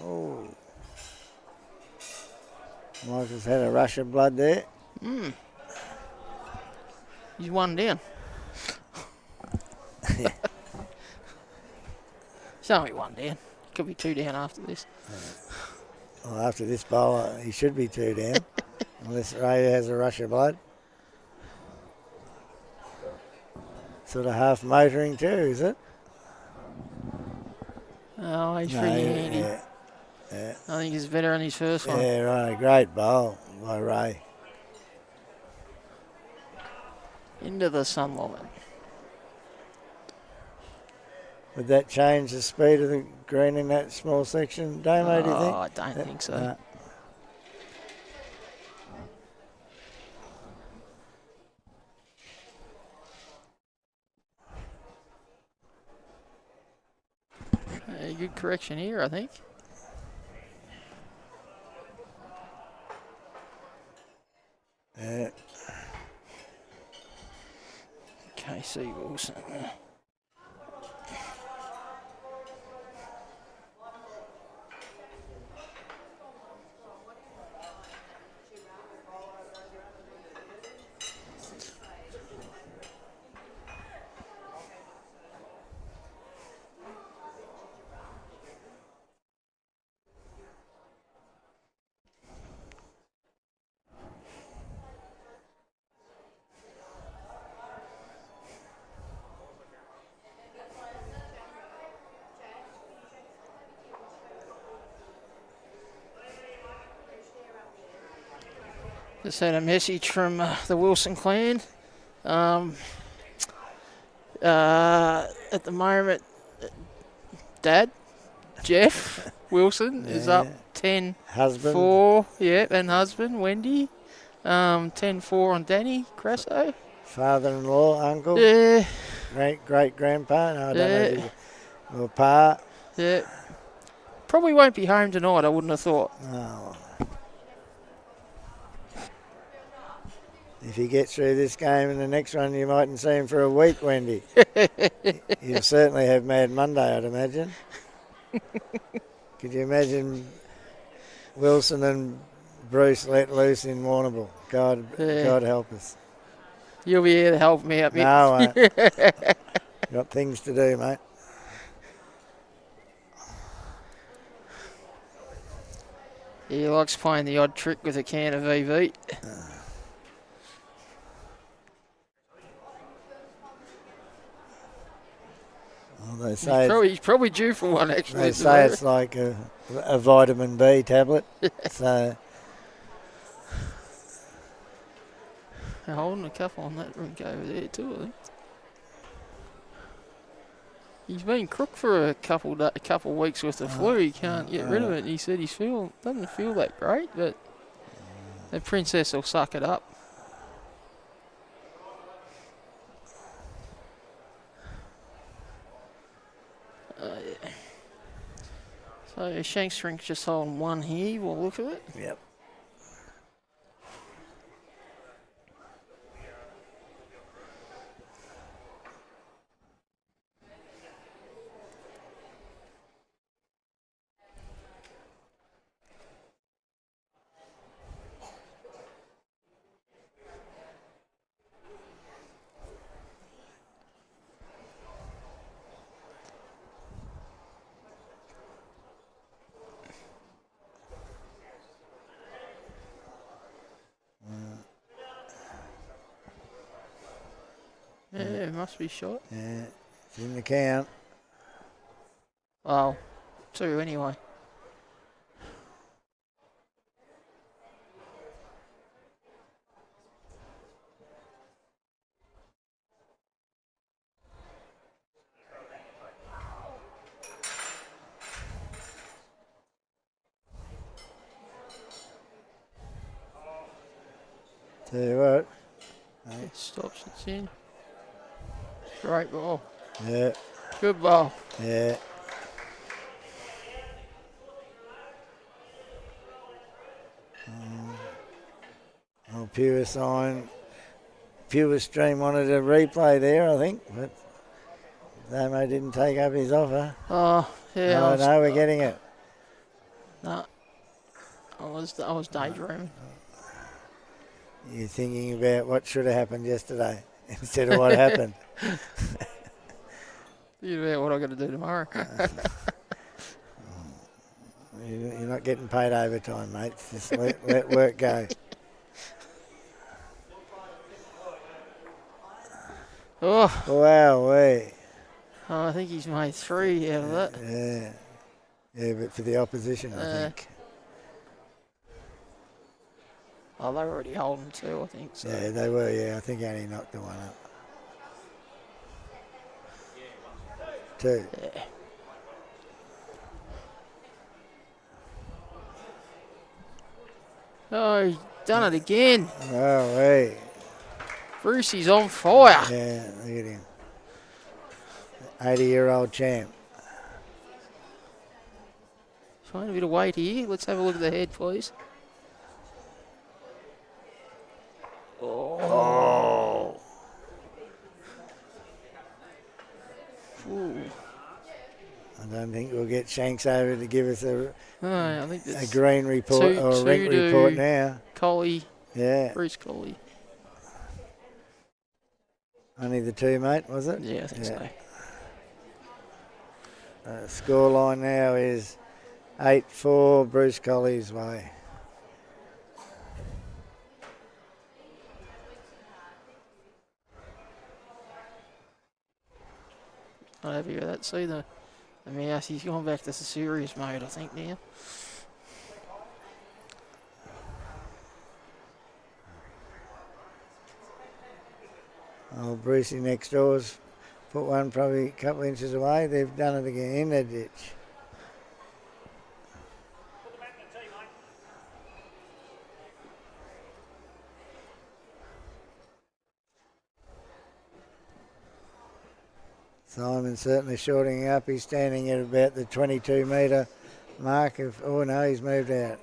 Oh. Michael's had a rush of blood there. He's 1 down. It's only 1 down. Could be 2 down after this. Well, after this bowl, he should be 2 down. Unless Ray has a rush of blood. Sort of half motoring too, is it? Oh, he's No, pretty handy. yeah. I think he's better on his first one. Yeah, right. A great bowl by Ray. Into the sunlight. Would that change the speed of the green in that small section, Damo, do you think? I don't think so. No. Good correction here, I think. Yeah. KC Wilson. Just had a message from the Wilson clan. At the moment, Dad, Jeff Wilson, is up Yeah. 10-4. Husband, Yeah, and husband, Wendy. 10-4 on Danny Crasso. father-in-law, uncle, Yeah, great-grandpa, no, I don't know Yeah. if he, or pa. yeah. Probably won't be home tonight, I wouldn't have thought. Oh. If he gets through this game and the next one, you mightn't see him for a week, Wendy. He'll certainly have Mad Monday, I'd imagine. Could you imagine Wilson and Bruce let loose in Warrnambool? God, Yeah. God help us. You'll be here to help me out, Mick. No, I won't. Got things to do, mate. He likes playing the odd trick with a can of VV. They say He's probably due for one, actually. they say it's like a vitamin B tablet. So They're holding a couple on that rink over there too, I think. He's been crook for a couple weeks with the flu. He can't get rid of it. He said doesn't feel that great, but the princess will suck it up. Yeah. So Shanks Drink's just holding one here. We'll look at it. yep. Yeah, it must be shot. Yeah, it's in the count. Oh, two anyway. Tell you what. It stops, it's in. Great ball. Yeah, Good ball. yeah. Oh, Pure Stream wanted a replay there, I think, but Damo didn't take up his offer. Oh, yeah. Oh, no, we're getting it. No. I was daydreaming. You're thinking about what should have happened yesterday instead of what happened. Think about what I got to do tomorrow. You're not getting paid overtime, mate. Just let work go. Oh, Wow, I think he's made three out of that. yeah. Yeah, but for the opposition, I think. Oh, they're already holding two, I think. So. Yeah, they were, yeah. I think he only knocked the one up. Two. Yeah. Oh, he's done it again. Wow, Brucey's on fire. Yeah, look at him. 80-year-old champ. Find a bit of weight here. Let's have a look at the head, please. Oh. Ooh. I don't think we'll get Shanks over to give us a I think a that's green report or a rink to report now. Collie, Yeah. Bruce Collie. Only the two, mate, was it? Yeah, I think so. Scoreline now is 8-4 Bruce Colley's way. Not happy with that. See the mouse, he's gone back to the serious mode, I think, now. Oh, Brucey next door's put one probably a couple inches away. They've done it again in the ditch. Simon's certainly shorting up. He's standing at about the 22-metre mark. Oh, no, he's moved out.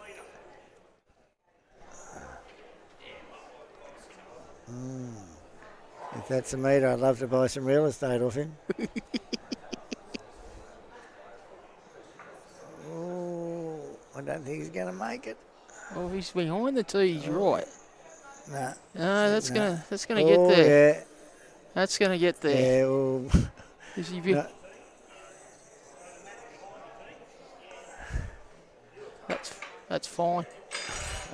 If that's a metre, I'd love to buy some real estate off him. Oh, I don't think he's going to make it. Oh, he's behind the tee. He's right. No. No, that's gonna get there. Yeah. That's gonna get there. Yeah, well, Is he no. That's fine.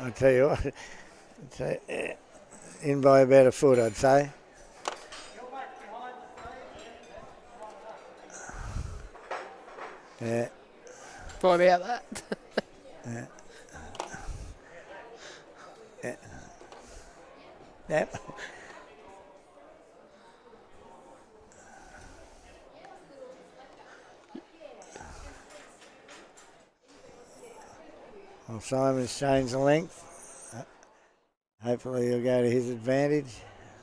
I'll tell you what. In by about a foot, I'd say. Yeah. Probably about that. Yeah. Yeah. Yep. Well, Simon's changed the length. Hopefully he'll go to his advantage.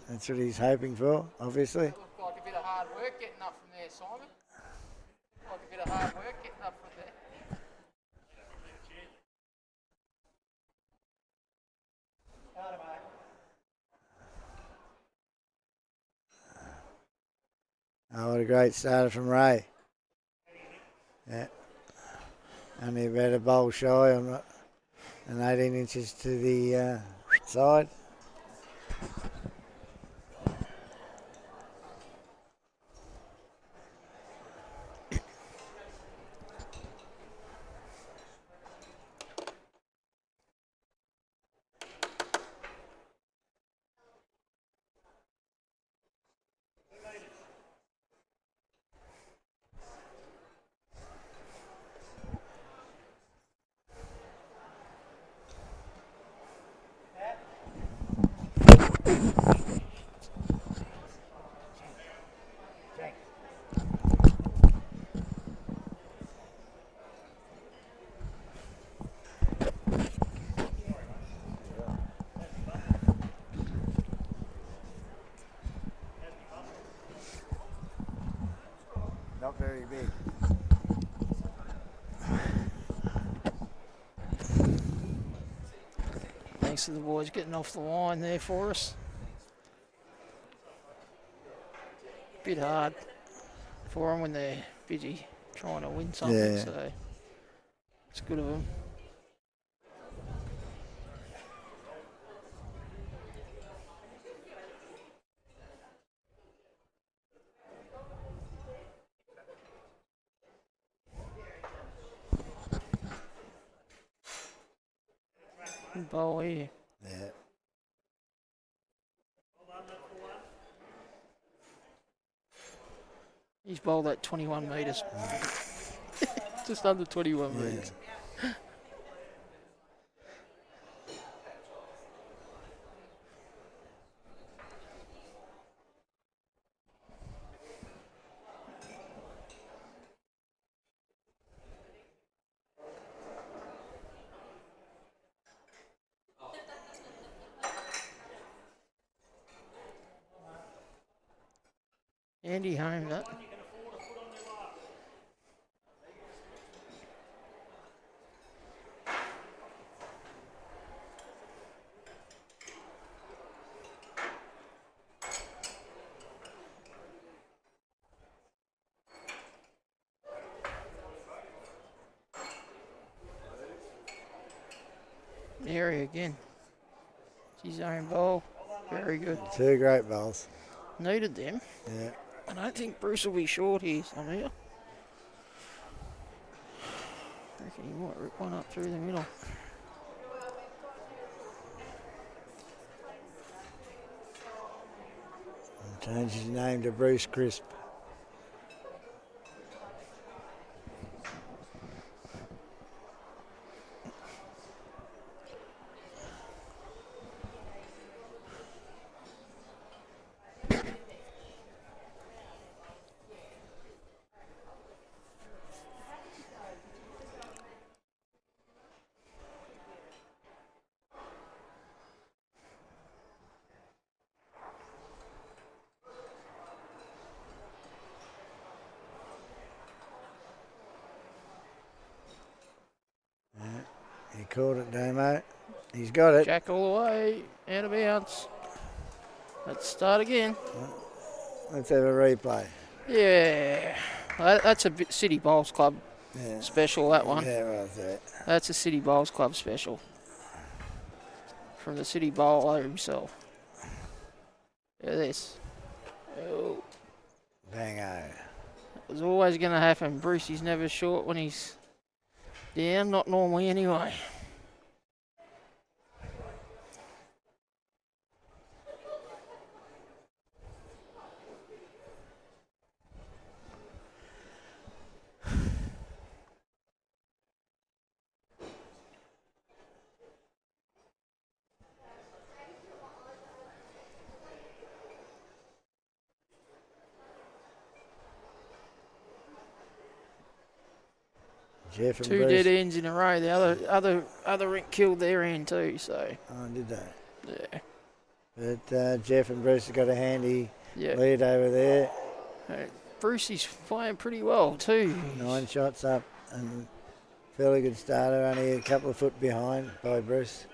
That's what he's hoping for, obviously. Looked like a bit of hard work getting up from there, Simon. Like a bit of hard work getting up from there. Oh, what a great starter from Ray. Yeah. Only about a bowl shy. I'm not, and 18 inches to the side. Not very big. Thanks to the boys getting off the line there for us. Bit hard for them when they're busy trying to win something, Yeah. so it's good of them. Good bowl here. Yeah. He's bowled at 21 metres. Just under 21 Yeah. metres. Andy home that. Area again. It's his own bowl. Very good. Two great bowls. Needed them. Yeah. I don't think Bruce will be short here somehow. I reckon he might rip one up through the middle. Changed his name to Bruce Crisp. He caught it, Damo. He's got it. Jack all the way, out of bounds. Let's start again. Let's have a replay. Yeah, that's a City Bowls Club Yeah. special, that one. Yeah, right there. That's a City Bowls Club special. From the City Bowler himself. Look at this. Oh, Bango. it was always going to happen. Brucey's never short when he's down, not normally anyway. Jeff and 2 Bruce. dead ends in a row. The other rink killed their end too. So Oh, did they? yeah, But Jeff and Bruce have got a handy yeah. lead over there. Bruce is playing pretty well too. 9 shots up and fairly good starter. Only a couple of foot behind by Bruce.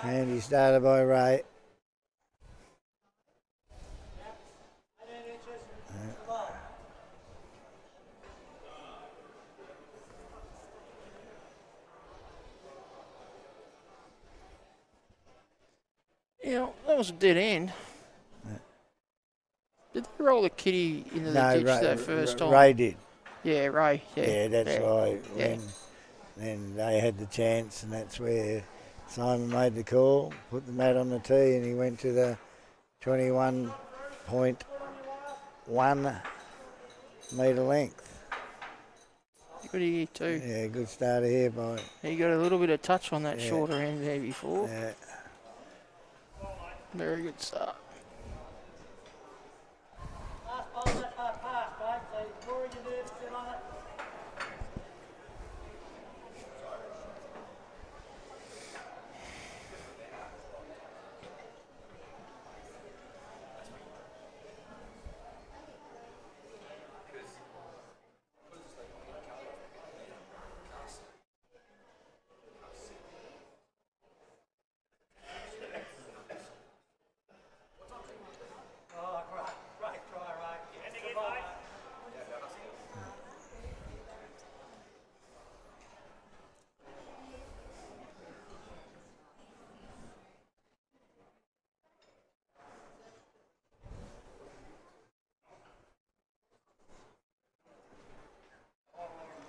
Handy starter by Ray. Yeah, that was a dead end. Did they roll the kitty into the ditch that first time? Ray did. Yeah, Ray. Yeah, that's why. Yeah. Then they had the chance, and that's where Simon made the call, put the mat on the tee, and he went to the 21.1 metre length. Good here too. Yeah, good starter here by. He got a little bit of touch on that Yeah. shorter end there before. Yeah. Very good start. Last ball, that hard pass, mate. So more you nerves, sit on it.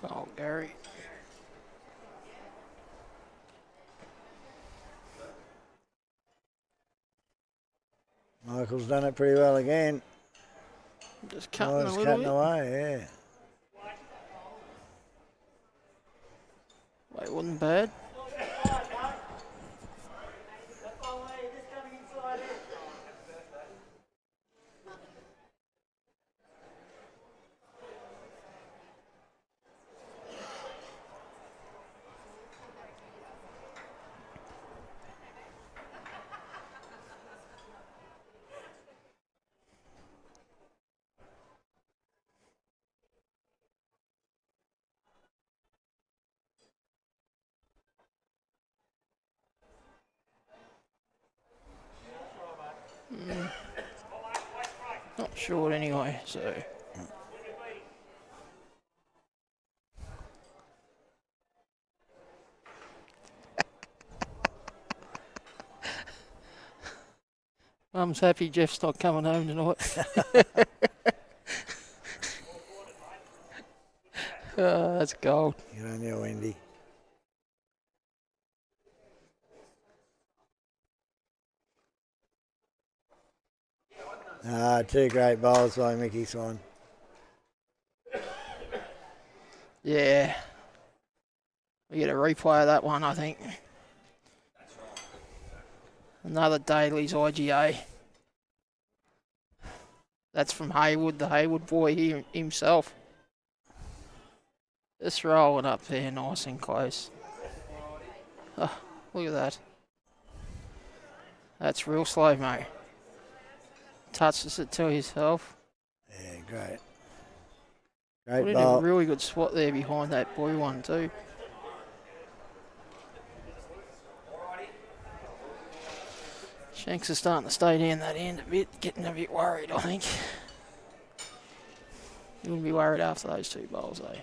Oh, Gary. Michael's done it pretty well again. Just cutting a Nice little cutting bit. away, yeah. Wait, wasn't bad. Not short anyway, so. Mum's happy Jeff's not coming home tonight. Oh, that's gold. Good on you, Wendy. Two great bowls by Mickey Swan. Yeah. We get a replay of that one, I think. Another Daly's IGA. That's from Haywood, the Haywood boy here himself. Just rolling up there nice and close. Oh, look at that. That's real slow, mate. Touches it to himself. Yeah, great. Put Great in a bowl. really good spot there behind that blue one too. Shanks are starting to stay down that end a bit, getting a bit worried, I think. You wouldn't be worried after those 2 bowls, though.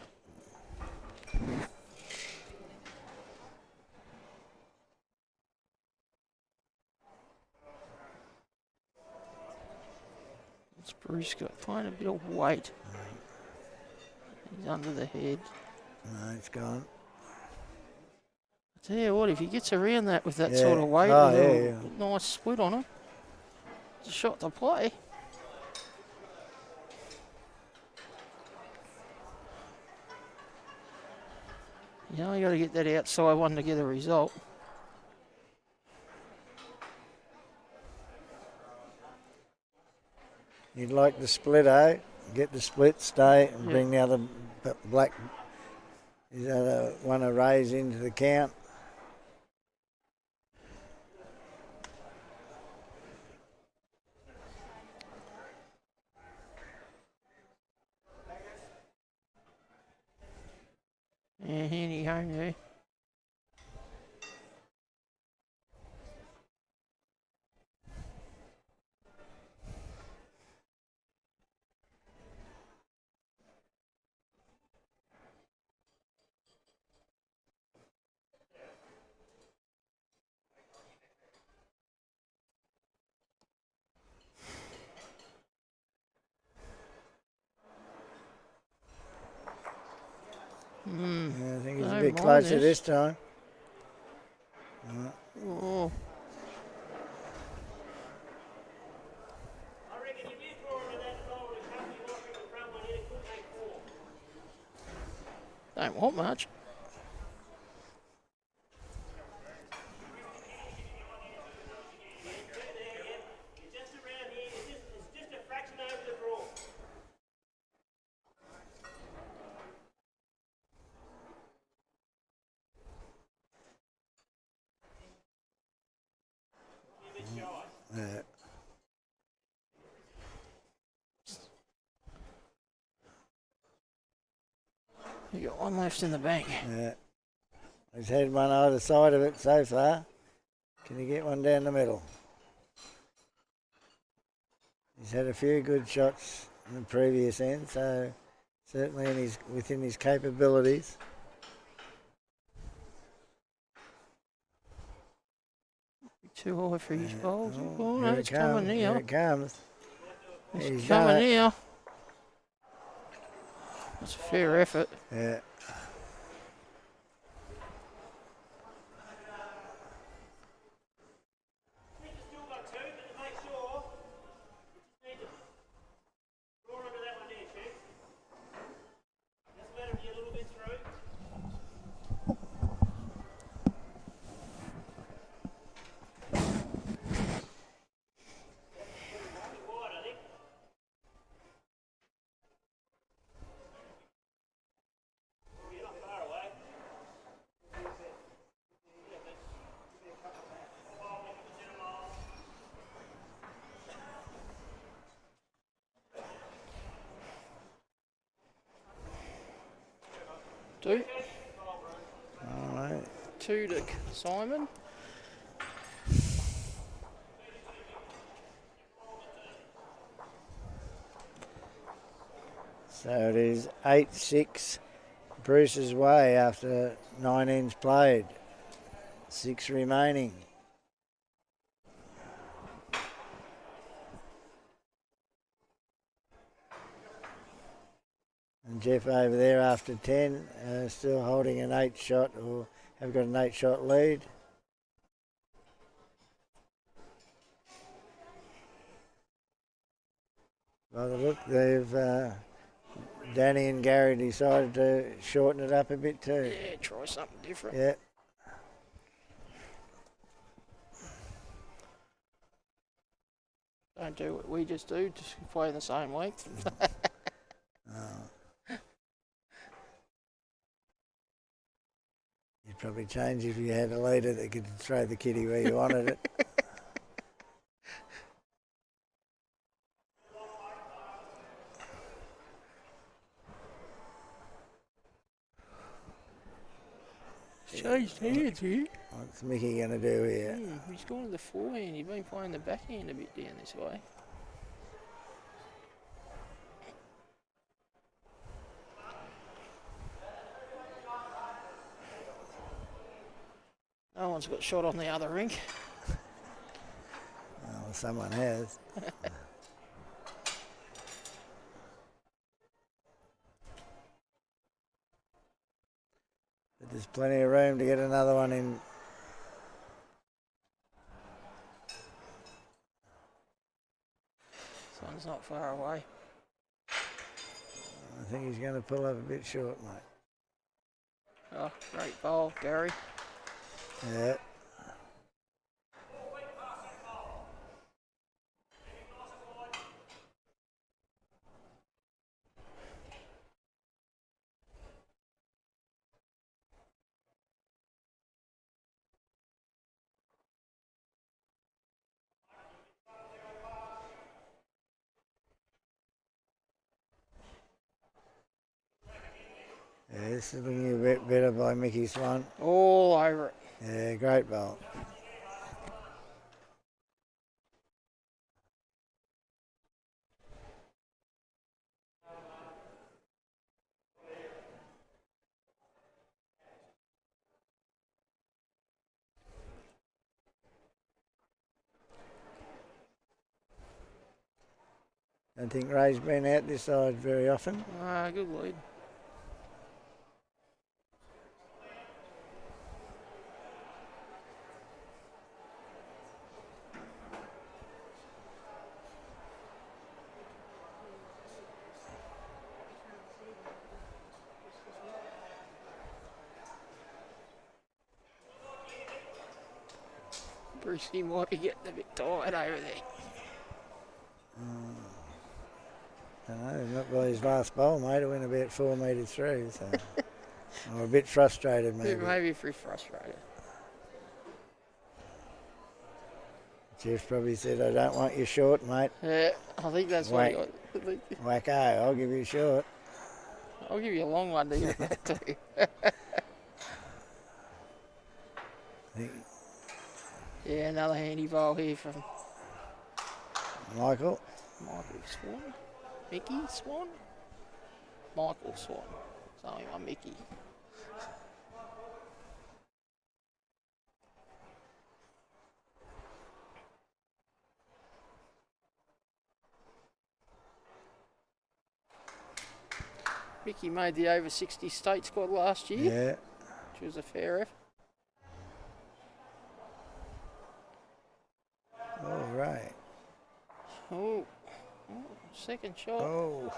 It's Bruce got quite a bit of weight. He's under the head. No, it's gone. I tell you what, if he gets around that with that Yeah. sort of weight, Oh, with a yeah. nice split on him, it's a shot to play. You know, you got to get that outside one to get a result. You'd like the split, eh? Get the split, stay, and Yeah. bring the other black, the other one of raise into the count. Yeah, handy home there. Yeah, I think it's a Don't bit mind closer this. this time. Oh, I reckon if you draw into that goal with a couple of off in the front one, it could make 4. don't want much. It's just around here. It's just a fraction over the draw. Yeah. You got one left in the bank. Yeah. He's had one either side of it so far. Can he get one down the middle? He's had a few good shots in the previous end, so certainly within his capabilities. Too high for his bowls. Oh, Oh, no, here it's it coming comes. Here now. it comes. It's He's coming done it. now. That's a fair effort. Yeah. I think you've still got 2, but to make sure, you just need to draw onto that one there, Chief. Just let him be a little bit through. Bit wide, I think. You're not far away. Two. All right. 2 to Simon. So it is 8-6 Bruce's way after 9 ends played. 6 remaining. And Jeff over there after 10, still holding an 8 shot, or have got an 8 shot lead. By the look, Danny and Gary decided to shorten it up a bit too. Yeah, try something different. Yeah. Don't do what we just do, just play in the same length. You'd probably change if you had a leader that could throw the kitty where you wanted it. Changed hands here. What's Mickey going to do here? He's gone to the forehand. You've been playing the backhand a bit down this way. No one's got shot on the other rink. Well, someone has. But there's plenty of room to get another one in. This one's not far away. I think he's going to pull up a bit short, mate. Oh, great bowl, Gary. Yeah. Yeah, this is looking a bit better by Mickey Swan. All over it. Yeah, great bowl. I think Ray's been out this side very often. Good lead. Brucey might be getting a bit tired over there. I don't know, not by his last bowl, mate. It went about 4 metres through, so I'm a bit frustrated, maybe. Maybe if we're frustrated. Jeff probably said, I don't want you short, mate. Yeah, I think that's Whack. what he got. Wacko, I'll give you short. I'll give you a long one to get that too. Yeah, another handy bowl here from Michael. Michael Swan. Mickey Swan? Michael Swan. It's only my Mickey. Mickey made the over 60 state squad last year, Yeah. which was a fair effort. All right. Oh, second shot. Oh.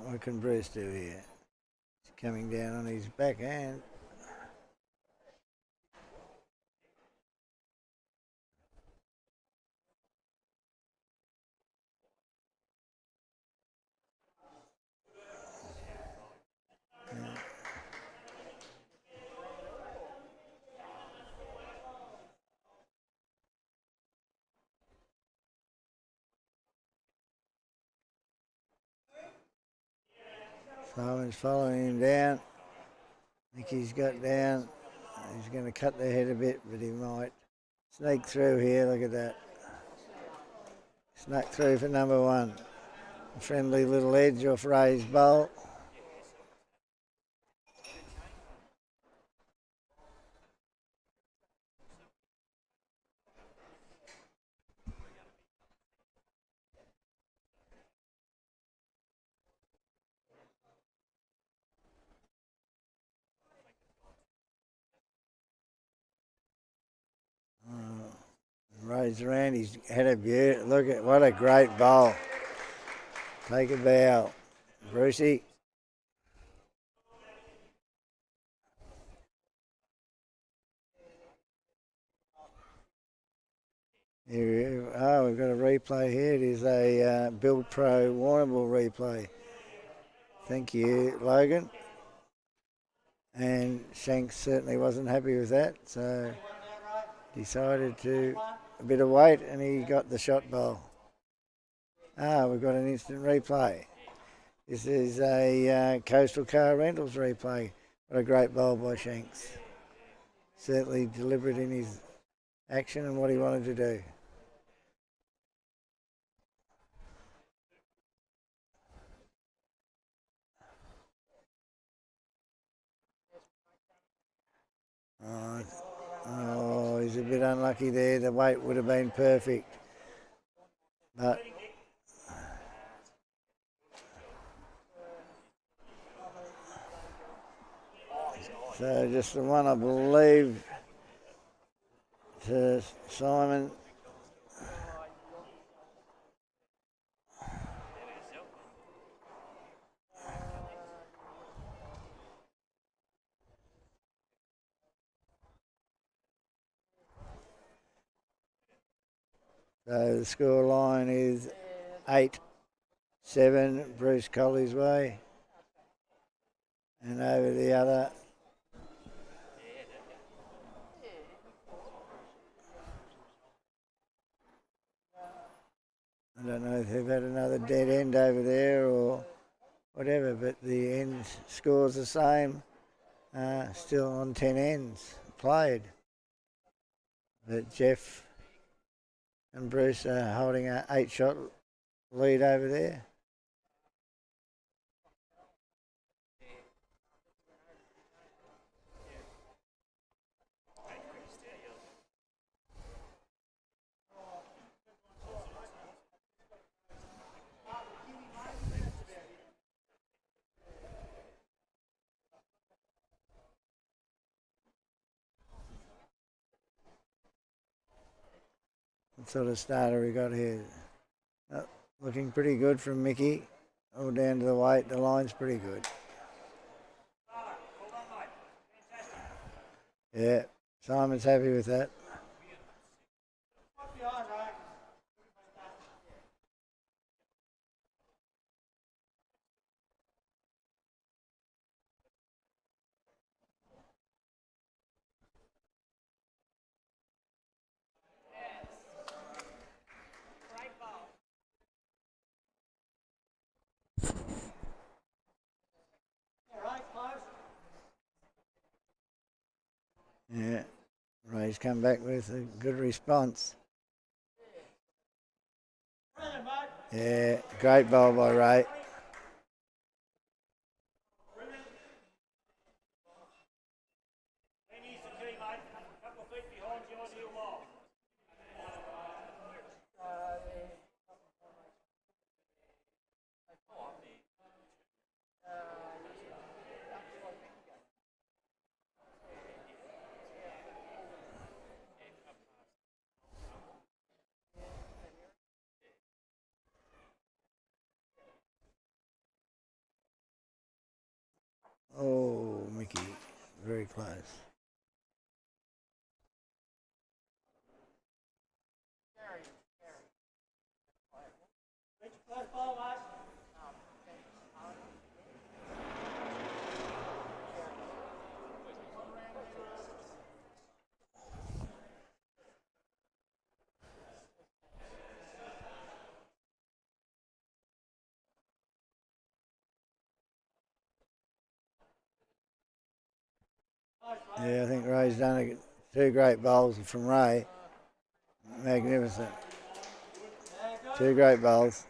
What can Bruce do here? He's coming down on his backhand. Simon's following him down. Mickey's got down. He's going to cut the head a bit, but he might sneak through here. Look at that. Snuck through for number one. A friendly little edge off Ray's bowl. Ray's around. He's had a beaut. Look at what a great bowl. Take a bow, Brucey. We've got a replay here. It is a Build Pro Warrnambool replay. Thank you, Logan. And Shanks certainly wasn't happy with that, so decided to a bit of weight, and he got the shot bowl. We've got an instant replay. This is a Coastal Car Rentals replay. What a great bowl by Shanks. Certainly deliberate in his action and what he wanted to do. Oh, he's a bit unlucky there. The weight would have been perfect. But so just the one, I believe, to Simon. So the score line is 8-7 Bruce Colley's way. And over the other, I don't know if they've had another dead end over there or whatever, but the end score's the same. Still on 10 ends played. But Jeff and Bruce are holding an 8-shot lead over there. What sort of starter we got here? Looking pretty good from Mickey. All down to the weight. The line's pretty good. Yeah, Simon's happy with that. Yeah, Ray's come back with a good response. Yeah, great bowl by Ray. Oh, Mickey, very close. Yeah, I think Ray's done two great bowls from Ray. Magnificent. Two great bowls.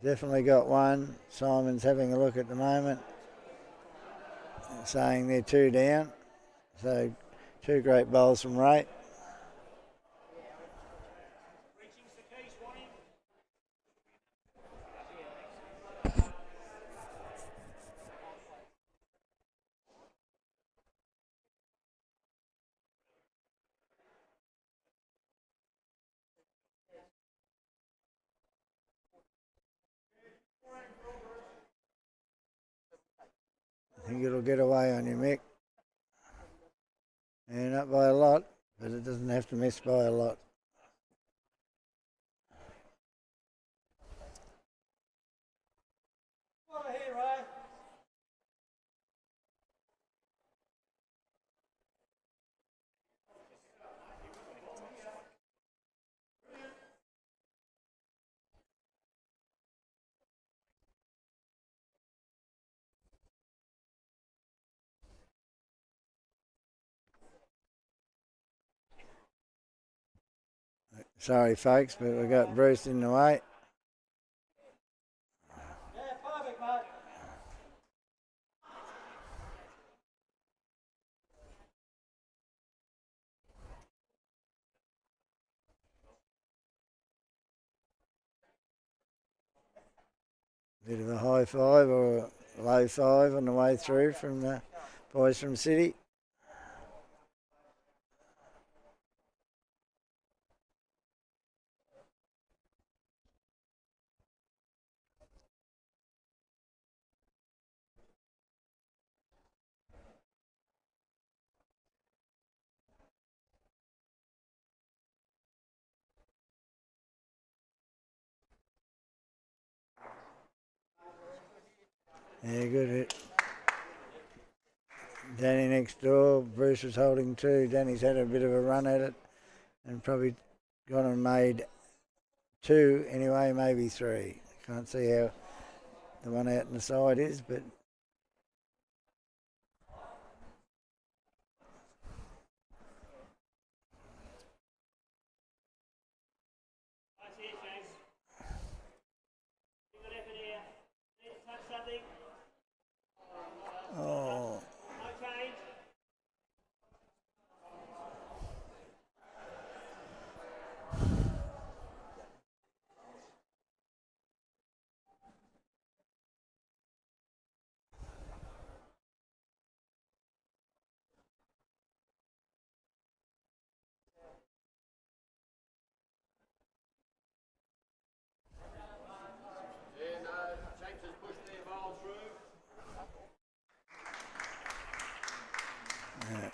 Definitely got one. Simon's having a look at the moment, saying they're two down. So two great bowls from Ray. I think it'll get away on you, Mick. And not by a lot, but it doesn't have to miss by a lot. Sorry, folks, but we got Bruce in the way. Bit of a high five or a low five on the way through from the boys from City. Yeah, good hit. Danny next door. Bruce was holding two. Danny's had a bit of a run at it and probably gone and made two anyway, maybe three. Can't see how the one out in the side is, but oh, yeah.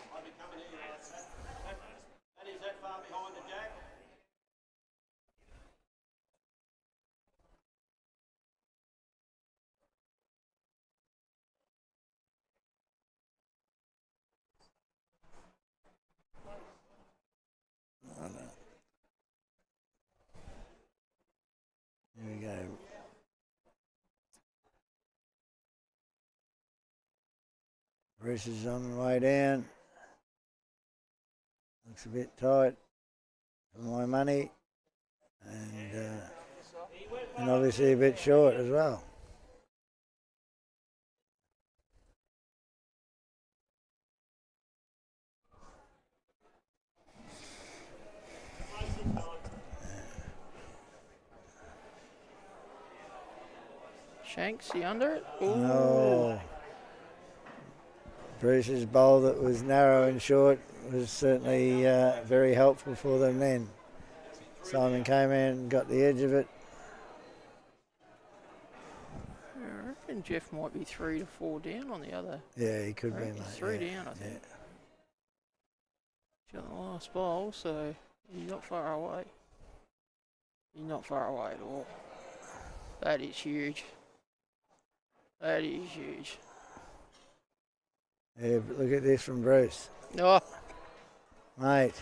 Here we go. Bruce is on the way down. Looks a bit tight for my money, and obviously a bit short as well. Shanks, he under it? Ooh. Oh, Bruce's bowl that was narrow and short was certainly very helpful for them then. Simon came in and got the edge of it. I reckon Jeff might be 3 to 4 down on the other. Yeah, he could be, He's mate. 3 down, I think. He's on the last bowl, so he's not far away. He's not far away at all. That is huge. That is huge. Yeah, but look at this from Bruce. Oh, Mate.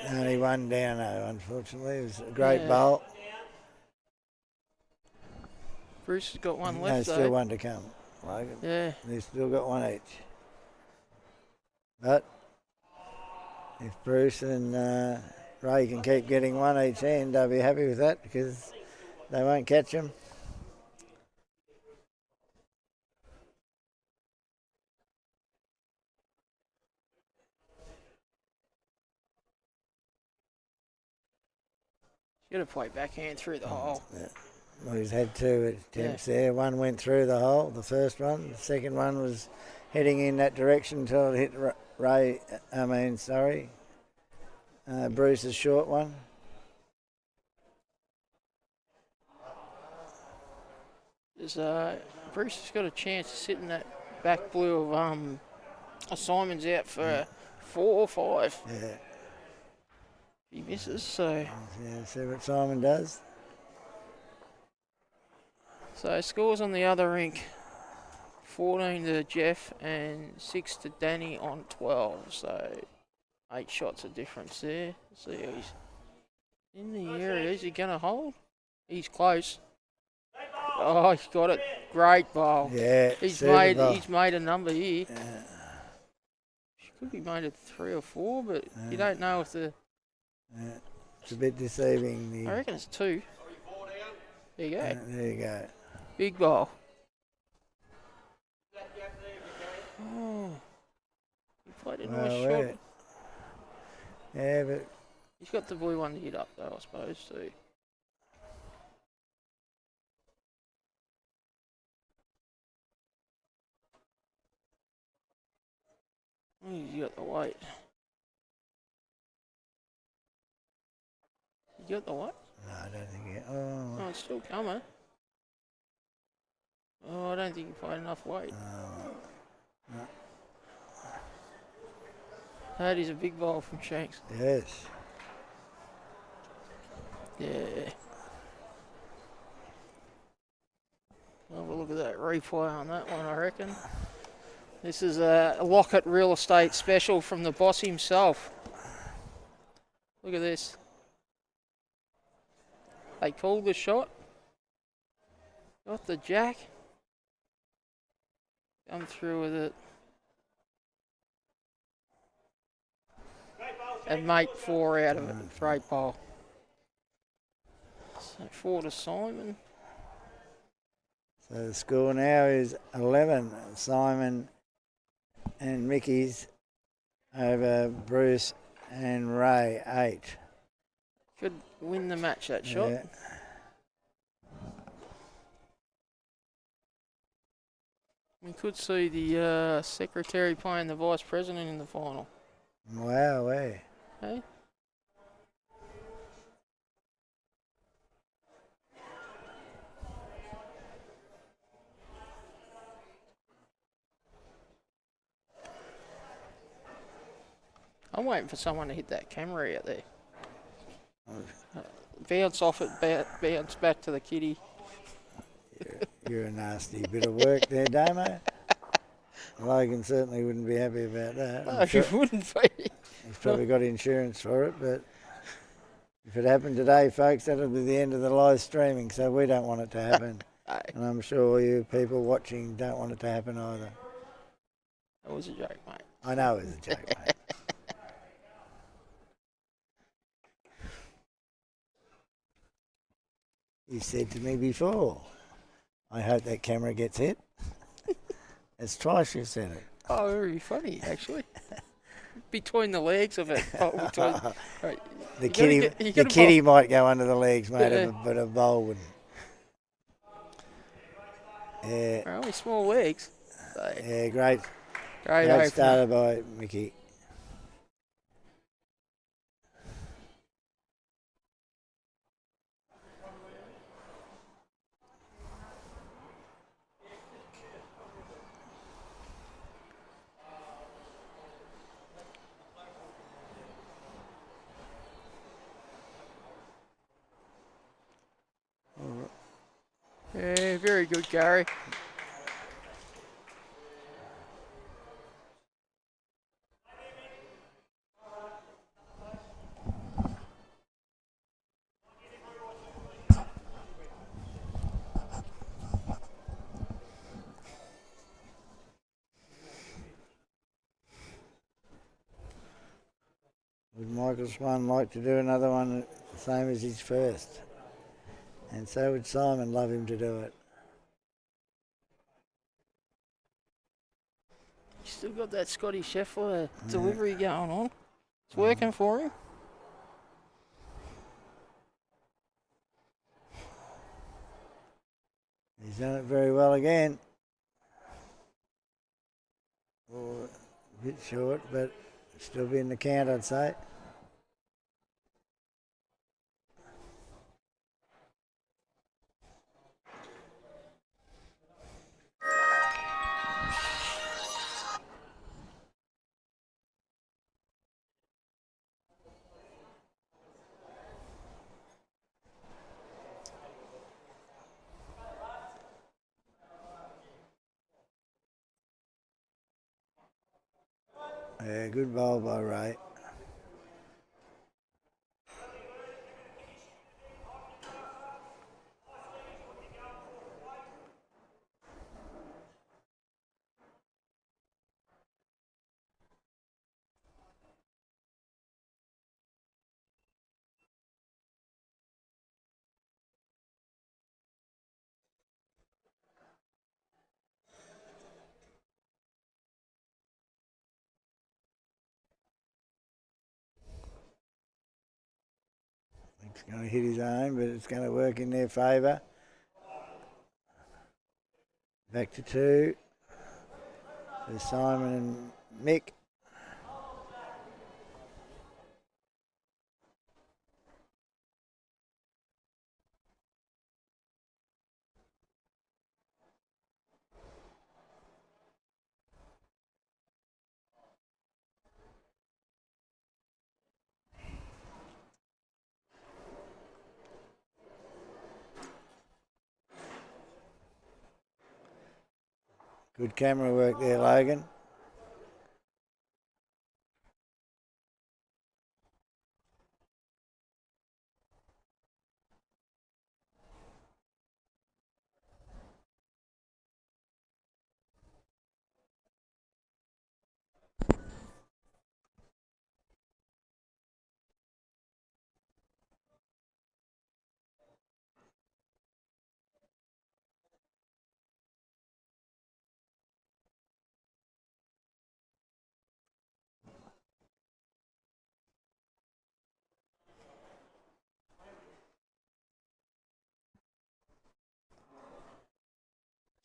Only one down, though, unfortunately. It was a great Yeah. bowl. Bruce has got one No, left, still though. one to come. Logan. Yeah. They've still got one each. But if Bruce and Ray can keep getting one each hand, they'll be happy with that because they won't catch them. Should have played backhand through the hole. Yeah. Well, he's had two attempts there. One went through the hole, the first one. The second one was heading in that direction until it hit Bruce's short one. Bruce has got a chance to sit in that back blue of Simon's out for 4 or 5. Yeah. He misses, so Yeah, see what Simon does. Scores on the other rink: 14 to Jeff and 6 to Danny on 12. So 8 shots of difference there. See how he's in the area. Is he going to hold? He's close. Oh, he's got it. Great bowl. Yeah, He's super bowl. made a number here. Yeah. She could be made a 3 or 4, but you don't know if the. It's a bit deceiving. I reckon it's 2. There you go. There you go. Big bowl. Oh, he played a nice shot. Yeah, but He's got the blue one to hit up though, I suppose too. Oh, he's got the weight. You got the what? no, I don't think. Oh, it's still coming. Oh, I don't think he played enough weight. No. That is a big bowl from Shanks. Yes. Yeah. Have a look at that replay on that one, I reckon. This is a Lockett Real Estate special from the boss himself. Look at this. They called the shot. Got the jack. Come through with it. And make 4 out of it. Great bowl. So 4 to Simon. So the score now is 11. Simon and Mickey's over Bruce and Ray 8. Could win the match, that shot. Yeah. We could see the secretary playing the vice president in the final. Wow, eh? Hey? I'm waiting for someone to hit that camera out there. Bounce off it, bounce back to the kitty. You're a nasty bit of work there, Damo. Logan certainly wouldn't be happy about that. No, you wouldn't be. He's probably got insurance for it, but if it happened today, folks, that'll be the end of the live streaming, so we don't want it to happen. And I'm sure you people watching don't want it to happen either. That was a joke, mate. I know it was a joke, mate. You said to me before, I hope that camera gets hit. It's twice you said it. Oh, very funny, actually. Between the legs of it. Oh, right. The kitty might go under the legs, mate, Yeah. but a bowl wouldn't. Yeah, They're only small legs. So, yeah, great great opener. starter by Mickey. Yeah, very good, Gary. Michael Swan like to do another one the same as his first. And so would Simon love him to do it. He's still got that Scotty Scheffler delivery going on. It's working for him. He's done it very well again. Oh, a bit short, but still be in the count, I'd say. Yeah, good bowl by Ray. It's going to hit his own, but it's going to work in their favour. Back to 2 for Simon and Mick. Good camera work there, Logan.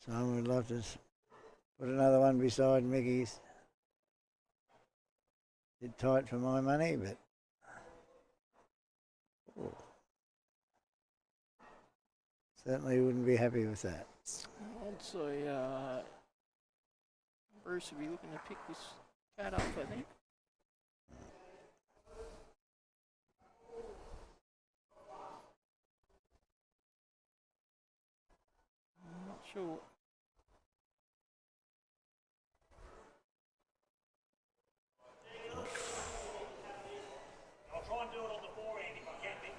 Simon would love to put another one beside Mickey's. Bit tight for my money, but certainly wouldn't be happy with that. I'd say Bruce will be looking to pick this cat up, I think. I'm not sure. I'll try and do it on the forehand if I can, Mick.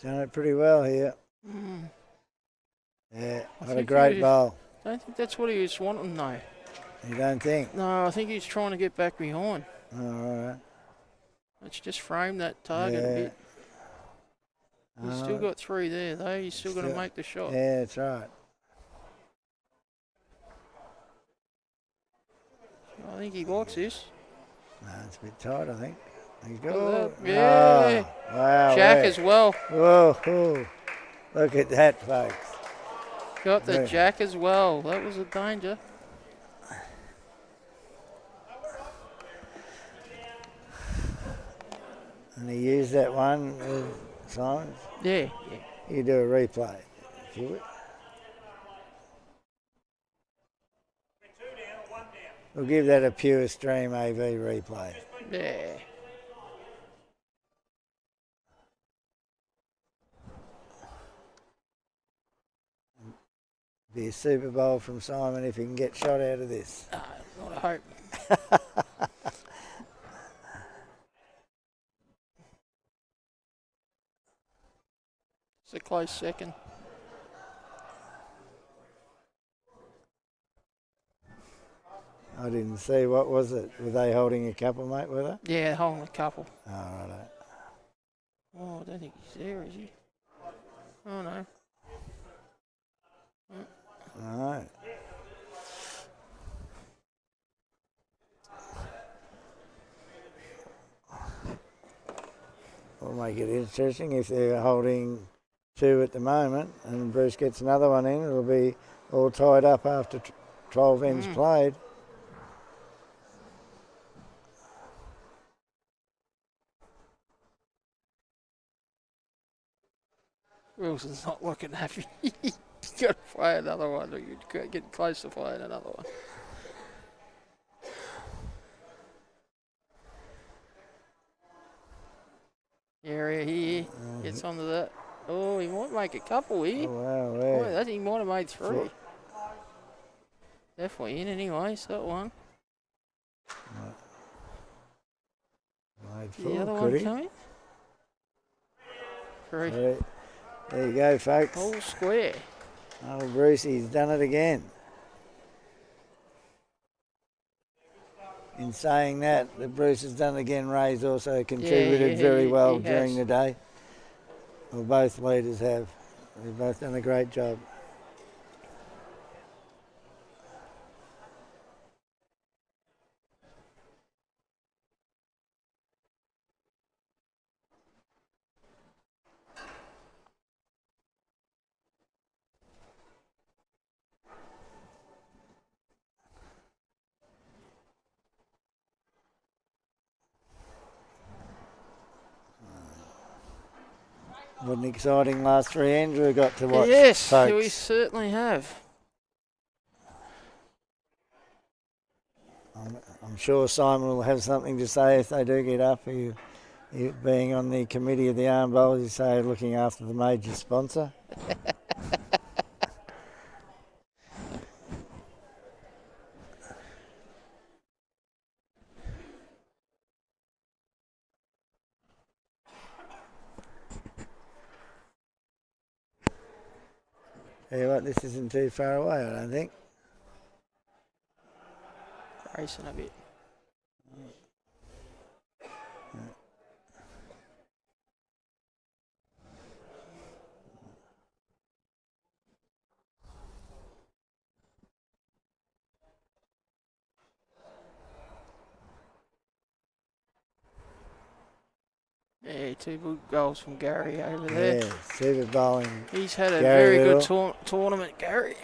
Done it pretty well here. Yeah, what a great bowl. I don't think that's what he was wanting, though. You don't think? No, I think he's trying to get back behind. All right. Let's just frame that target a bit. He's still got 3 there, though. He's still got to make the shot. Yeah, that's right. I think he likes this. No, it's a bit tight, I think. He's got Yeah. Oh, wow. Jack as well. Whoa. Look at that, folks. Got the jack as well. That was a danger. And he used that one with Simons. Yeah. You do a replay, if you would. We'll give that a pure stream AV replay. Yeah. Be a Super Bowl from Simon if he can get shot out of this. Not a hope. It's a close second. I didn't see. What was it? Were they holding a couple, mate, were they? Yeah, holding a couple. Oh, righto. Oh, I don't think he's there, is he? Oh, no. All right. Will make it interesting if they're holding 2 at the moment and Bruce gets another one in. It'll be all tied up after 12 ends played. Wilson's not looking happy. He's got to play another one. Or you'd get close to playing another one. Area here gets onto that. Oh, he might make a couple here. Oh, wow. Boy, that he might have made 3. Definitely in anyway, so that one. Made The 4, other could one he? coming. 3. Right. There you go, folks. All square. Oh, Brucey's done it again. In saying that, the Bruce has done it again. Ray's also contributed very well during the day. Well, both leaders have. They've both done a great job. What an exciting last 3 ends we got to watch. Yes, folks. we certainly have. I'm sure Simon will have something to say if they do get up. He being on the committee of the arm bowlers, you say looking after the major sponsor. Tell you what, this isn't too far away, I don't think. Racing a bit. Yeah, 2 good goals from Gary over there. Yeah, super bowling. He's had a Gary very Little. good tournament, Gary.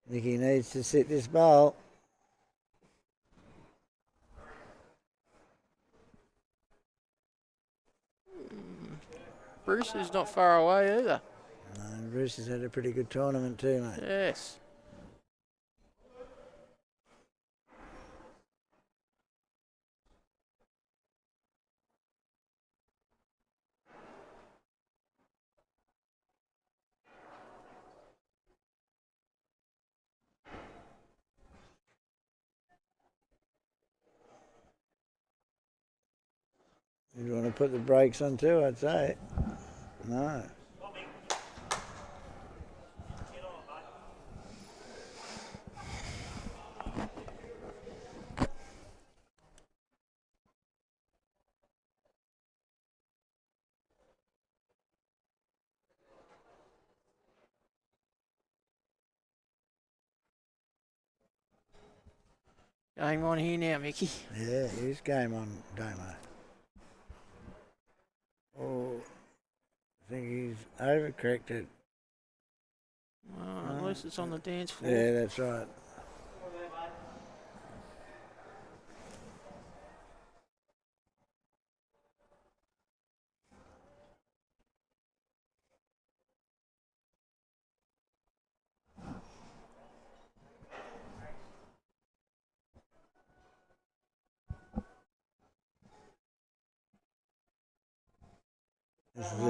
Nicky needs to sit this bowl. Bruce is not far away either. No, Bruce has had a pretty good tournament too, mate. Yes. You want to put the brakes on too, I'd say. No. Game on here now, Mickey. Yeah, here's game on Damo. Oh, I think he's overcorrected. At least it's on the dance floor. Yeah, that's right.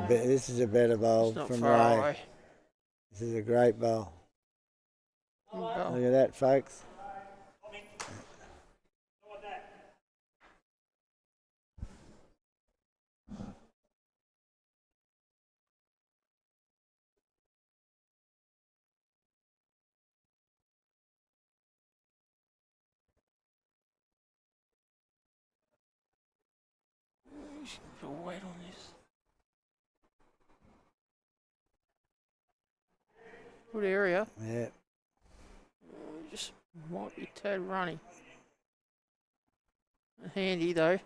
This is a better bowl It's not from far Ray. away. This is a great bowl. Good goal. Look at that, folks. Just put a weight on this. Good area. Yeah. Just might be a tad runny. Handy though.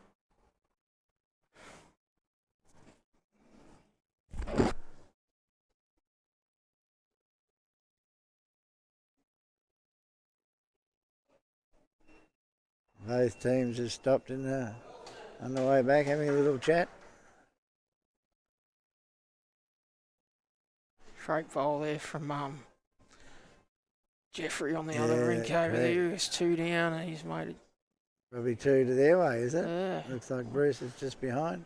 Both teams have stopped on the way back, having a little chat. Straight bowl there from Jeffrey on the other rink over correct. there. He's 2 down and he's made it. Probably 2 to their way, is it? Yeah. Looks like Bruce is just behind.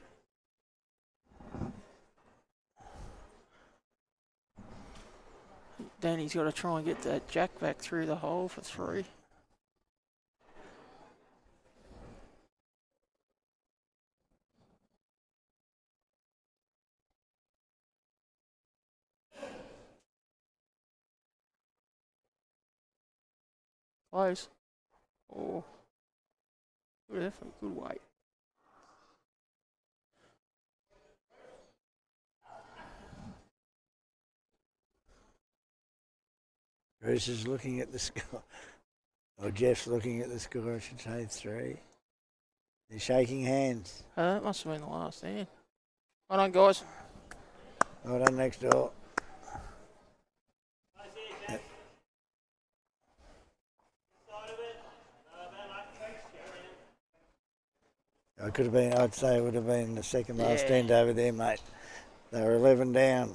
Danny's got to try and get that jack back through the hole for 3. Close. Oh. Good effort, good weight. Bruce is looking at the score. Or Jeff's looking at the score, I should say, 3. They're shaking hands. That must have been the last hand. Well done, guys. Well done next door. I could have been, I'd say it would have been the second last end over there, mate. They were 11 down.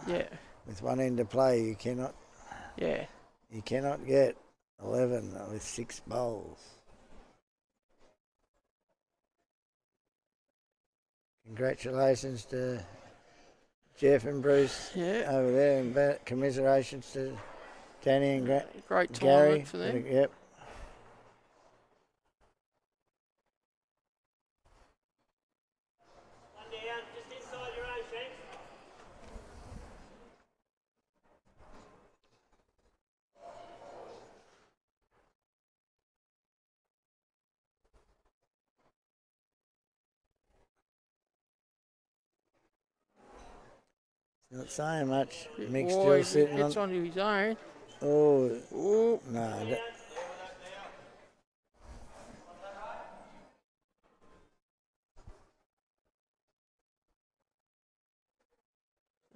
Yeah. With 1 end to play, you cannot get 11 with 6 bowls. Congratulations to Jeff and Bruce over there, and commiserations to Danny and great Gary. tournament for them. Yep. Not saying much. Mick's still sitting on. It's onto his own. Oh, no.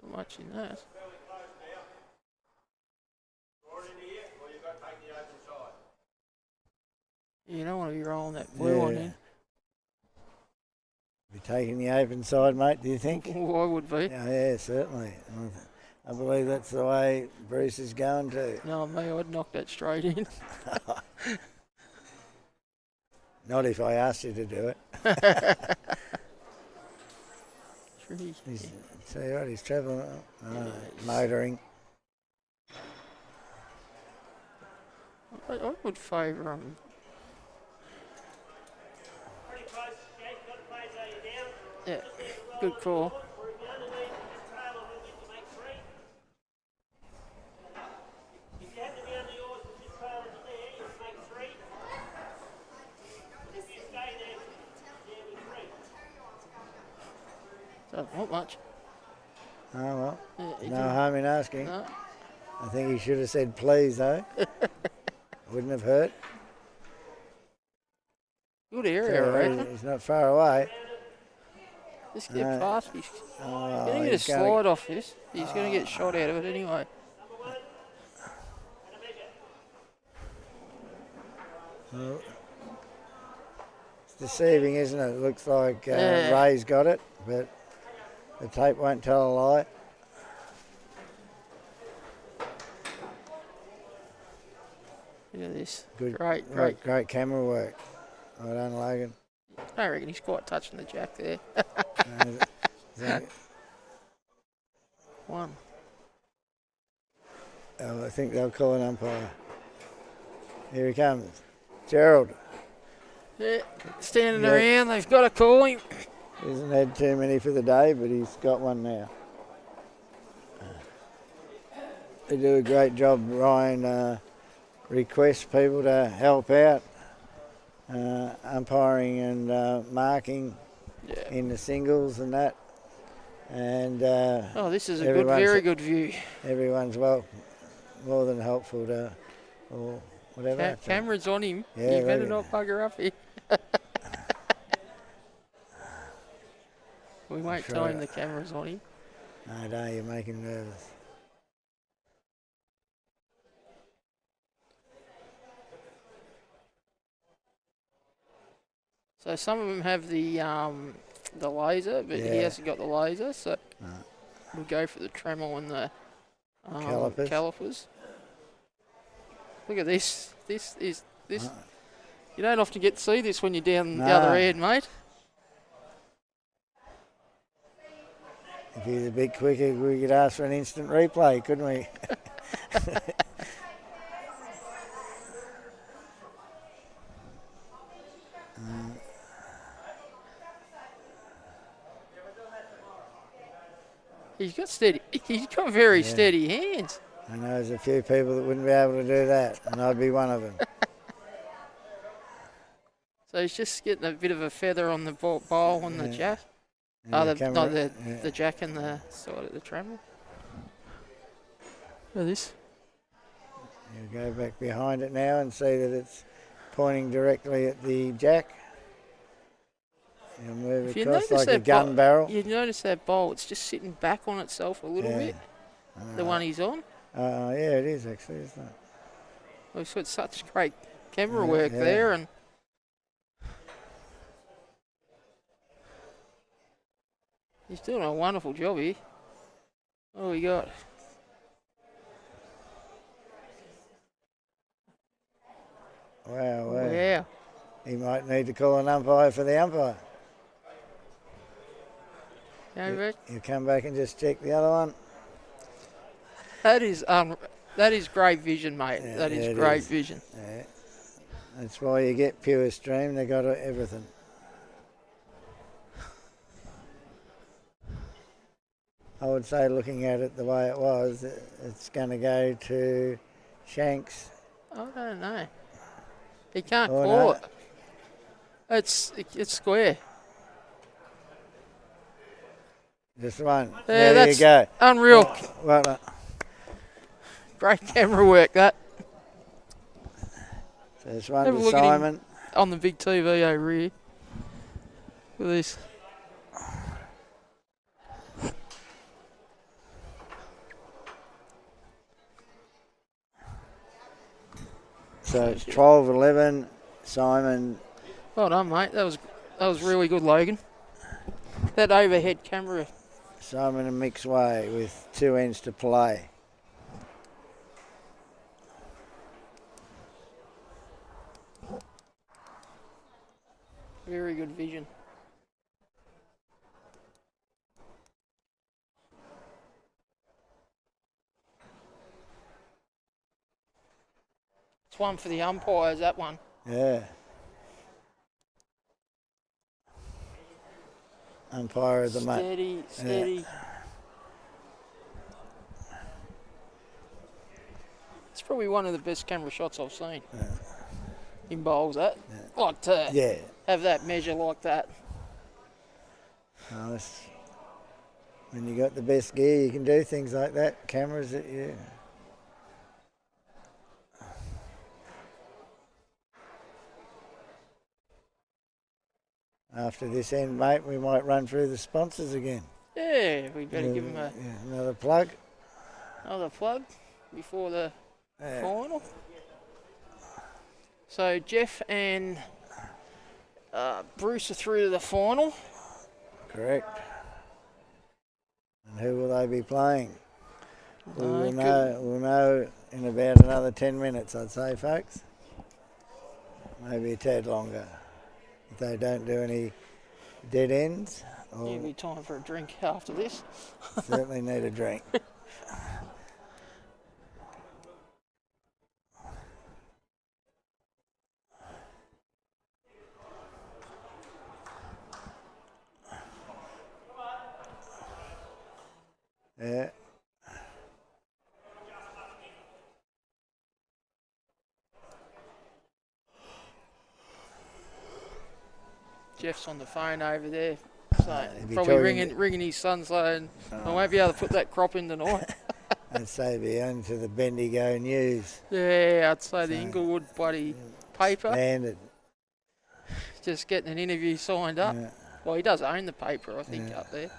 Not much in that. You don't want to be rolling that blue on in. Be taking the open side, mate, do you think? Oh, I would be. Yeah, certainly. I believe that's the way Bruce is going to. No, me, I'd knock that straight in. Not if I asked you to do it. See what he's travelling, motoring. I would favour him. Yeah, good call. Doesn't want much. Oh, well. Yeah, no harm in asking. No. I think he should have said please, though. Wouldn't have hurt. Good area, I reckon. He's not far away. Just get past. He's going to get a he's slide off this. He's going to get shot out of it anyway. Well, it's deceiving, isn't it? It looks like Ray's got it, but the tape won't tell a lie. Look at this. Good, Great camera work. Well done, Logan. I reckon he's quite touching the jack there. One. I think they'll call an umpire. Here he comes. Gerald. Yeah, standing around. They've got to call him. He hasn't had too many for the day, but he's got one now. They do a great job. Ryan requests people to help out, umpiring and marking in the singles and that. And Oh, this is a everyone's- very good view. everyone's more than helpful to, or whatever. Camera's on him. Yeah, You better look. not bugger up here. We won't Sure. tell him the camera's on him. No, you make him nervous. So some of them have the laser, but he Yeah. hasn't got the laser, so No. we'll go for the Tremel and the Calipers. Look at this. This. Uh, You don't often get to see this when you're down the No. other end, mate. If he's a bit quicker, we could ask for an instant replay, couldn't we? He's got steady. He's got very Yeah. steady hands. I know there's a few people that wouldn't be able to do that, and I'd be one of them. So he's just getting a bit of a feather on the bowl and the Yeah. jack. And Oh, the the, camera- no, the, yeah. the jack and the side of the Tremel. Look at this. You go back behind it now and see that it's pointing directly at the jack. You'll move If you across notice like a that gun barrel. You notice that bowl, it's just sitting back on itself a little Yeah. bit, the one he's on. Yeah, it is actually, isn't it? We've got such great camera Yeah, work yeah. there, and he's doing a wonderful job here. What we got? Wow. Wow. He might need to call an umpire for the umpire. Go back. You come back and just check the other one. That is great vision, mate. Yeah, That is it great is. vision. Yeah. That's why you get pure stream. They got everything. I would say, looking at it the way it was, it's going to go to Shanks. I don't know. He can't Oh, call no. it. It's square. Just one. Yeah, There that's you go. unreal. Well done. Great camera work, that. So this one Have a to look at him. Simon. On the big TV over here. Look at this. So it's 12-11. Simon. Well done, mate. That was really good, Logan. That overhead camera. Simon and Mick's way with 2 ends to play. Very good vision. It's one for the umpires, that one. Yeah. Umpire of the month. Steady. It's probably one of the best camera shots I've seen. In bowls, that. Like to Yeah. have that measure like that. No, when you got the best gear, you can do things like that. Cameras, yeah. After this end, mate, we might run through the sponsors again. Yeah, we better give them Another plug. another plug before the Yeah. final. So Jeff and Bruce are through to the final. Correct. And who will they be playing? We No, will good. know. We'll know in about another 10 minutes, I'd say, folks. Maybe a tad longer. If they don't do any dead ends, It'll or be time for a drink after this. certainly need a drink. Yeah. Jeff's on the phone over there, So He'd be probably talking ringing his son saying, I won't be able to put that crop in tonight. I'd say be onto the Bendigo News. Yeah, I'd say the Inglewood bloody paper. Standard. Just getting an interview signed up. Yeah. Well, he does own the paper, I think, up there.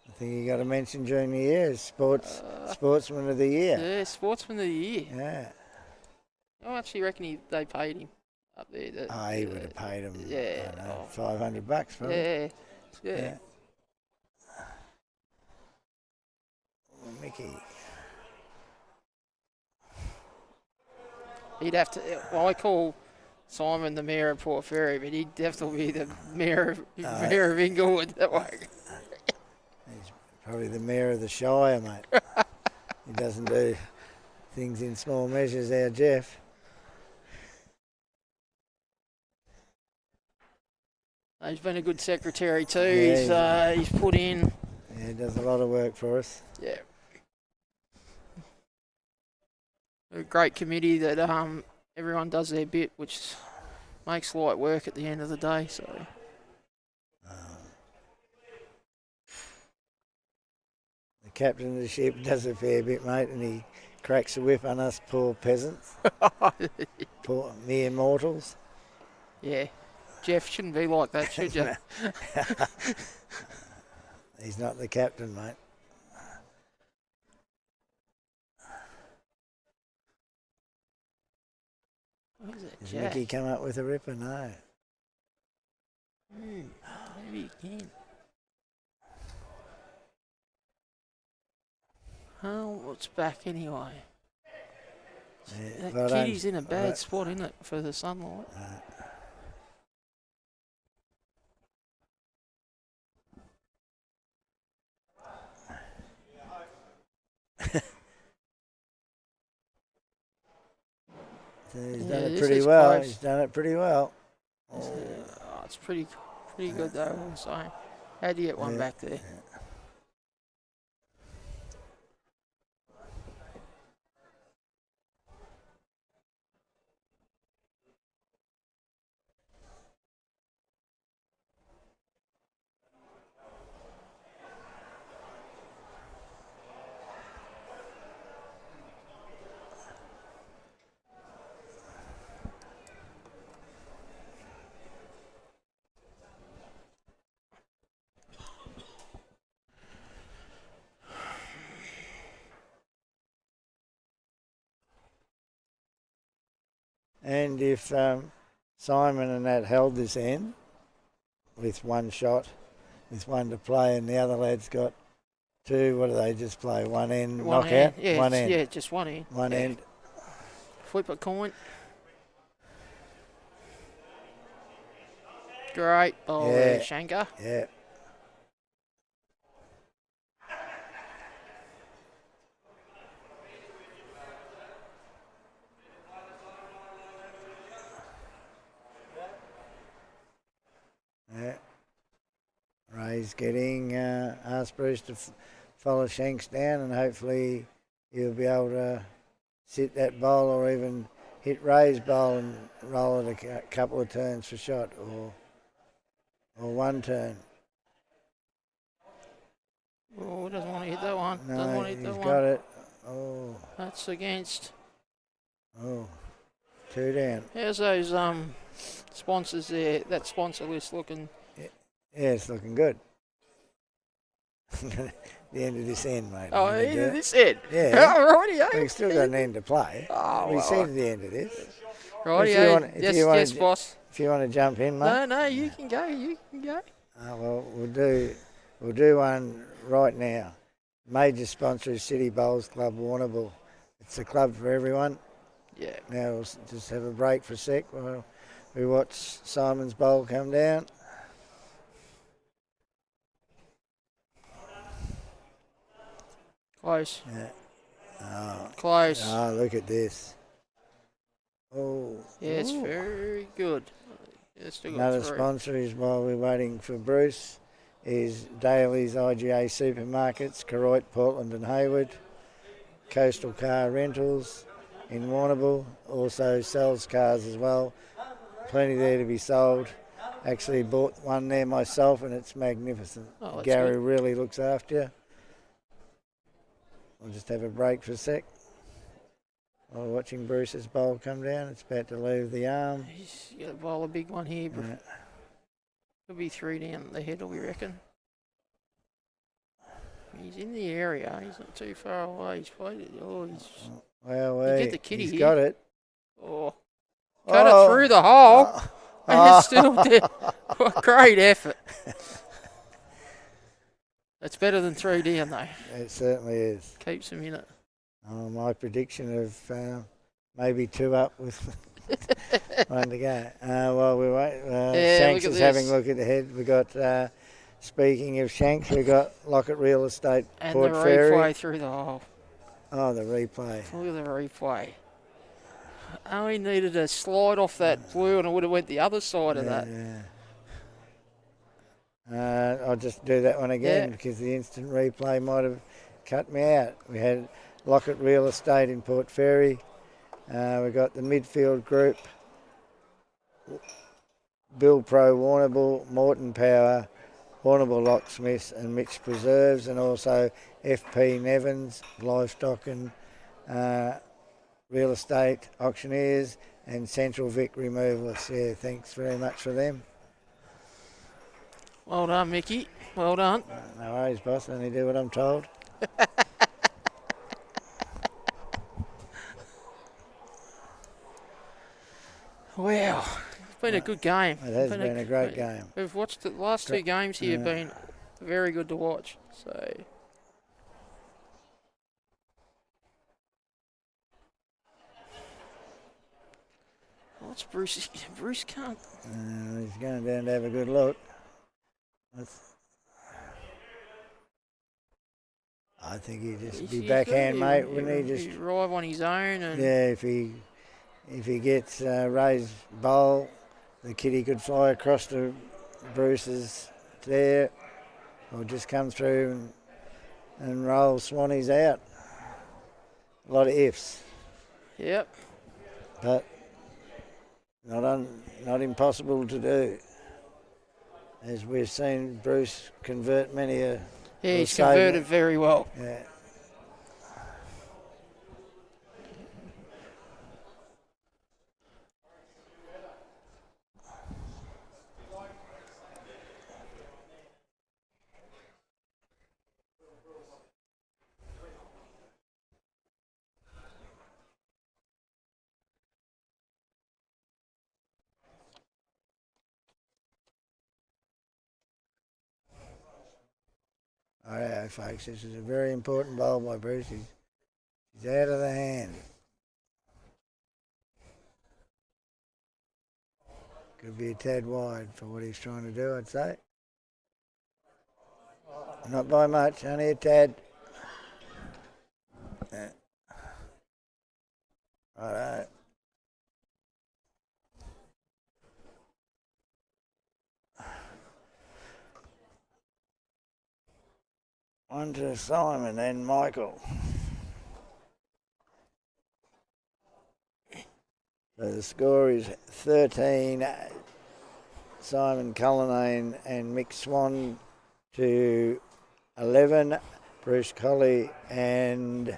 I think you got to mention during the year as Sportsman of the Year. Yeah, Sportsman of the Year. Yeah. I actually reckon they paid him up there. He would have paid him, yeah, I don't know, $500 probably. Yeah. Oh, Mickey. He'd have to. Well, I call Simon the mayor of Port Fairy, but he'd definitely be the mayor of Inglewood that way. He's probably the mayor of the Shire, mate. He doesn't do things in small measures, our Jeff. He's been a good secretary too. Yeah, He's put in. Yeah, he does a lot of work for us. Yeah. A great committee that everyone does their bit, which makes light work at the end of the day. So. The captain of the ship does a fair bit, mate, and he cracks the whip on us poor peasants, poor mere mortals. Yeah. Jeff shouldn't be like that, should you? He's not the captain, mate. What is it, Does Jack? Mickey come up with a ripper? No. Maybe he can. Oh, what's back anyway? Yeah, That well kitty's done. in a bad spot, isn't it, for the sunlight? So he's Yeah, done it this pretty is well. close. He's done it pretty well. It's pretty good though. So, how do you get one back there? And if Simon and that held this end with one shot, with one to play, and the other lad's got two, what do they just play? One end, knockout? End. Yeah, one end. Yeah, just one end. One end. Flip a coin. Great ball there, Shanker. Yeah. Yeah. Ray's getting asked Bruce to follow Shanks down, and hopefully he'll be able to sit that bowl or even hit Ray's bowl and roll it a couple of turns for shot or one turn. Oh, doesn't want to hit that one. No, Doesn't want to hit he's that one. got it. Oh, That's against. two down. How's those sponsors there? That sponsor list looking? Yeah, it's looking good. The end of this end, mate. Oh, I'm gonna end do of it. this end. Yeah. Alrighty, We've still got an end to play. Oh, we well, see to the end of this. Righty, If you want- if you want yes, to- boss. If you want to jump in, mate. No, you can go. You can go. Well, we'll do one right now. Major sponsor is City Bowls Club Warrnambool. It's a club for everyone. Yeah. Now we'll just have a break for a sec while we watch Simon's bowl come down. Close. Yeah. Close. Oh, look at this. Oh. Yeah, it's Ooh. very good. Yeah, still got Another three. sponsor is, while we're waiting for Bruce, is Daly's IGA Supermarkets, Koroit, Portland and Hayward. Coastal Car Rentals in Warrnambool, also sells cars as well. Plenty there to be sold. actually bought one there myself, and it's magnificent. Oh, that's Gary good. really looks after you. We'll just have a break for a sec. While watching Bruce's bowl come down, it's about to leave the arm. He's got to bowl a big one here. Uh, Could be 3 down the head, we reckon. He's in the area. He's not too far away. He's played it. Oh, he's... well, You get the kitty he's here. got it. Oh. Cut it through the hole. And it's still there. What great effort. It's better than 3 down, though. It certainly is. Keeps him in it. My prediction of maybe 2 up with 1 to go. While we wait, Shanks look at is having this. a look at the head. We got, speaking of Shanks, we got Lockett Real Estate, And Port the Fairy. replay through the hole. Oh, the replay. Look at the replay. Oh, he needed a slide off that blue and it would have went the other side of that. I'll just do that one again Yeah. because the instant replay might have cut me out. We had Lockett Real Estate in Port Fairy. We got the midfield group, Bill Pro Warrnambool, Morton Power, Warrnambool Locksmiths and Mixed Preserves, and also FP Nevins, Livestock and Real Estate Auctioneers, and Central Vic Removalists. Yeah, thanks very much for them. Well done, Mickey. Well done. No worries, boss. Only do what I'm told. Wow. It's been a good game. It has been a great game. We've watched the last 2 games here have been very good to watch. So what's Bruce? Bruce can't. He's going down to have a good look. I think he'd just be backhand, mate, wouldn't he? Just arrive on his own. And yeah, if he gets raised bowl, the kitty could fly across to Bruce's there, or just come through and roll Swannies out. A lot of ifs. Yep. But not impossible to do. As we've seen Bruce convert many a... Yeah, he's converted very well. Yeah. All right, folks, this is a very important bowl by Bruce. He's out of the hand. Could be a tad wide for what he's trying to do, I'd say. Not by much, only a tad. Yeah. All right. On to Simon and Michael. So the score is 13, Simon Cullinane and Mick Swan to 11, Bruce Colley and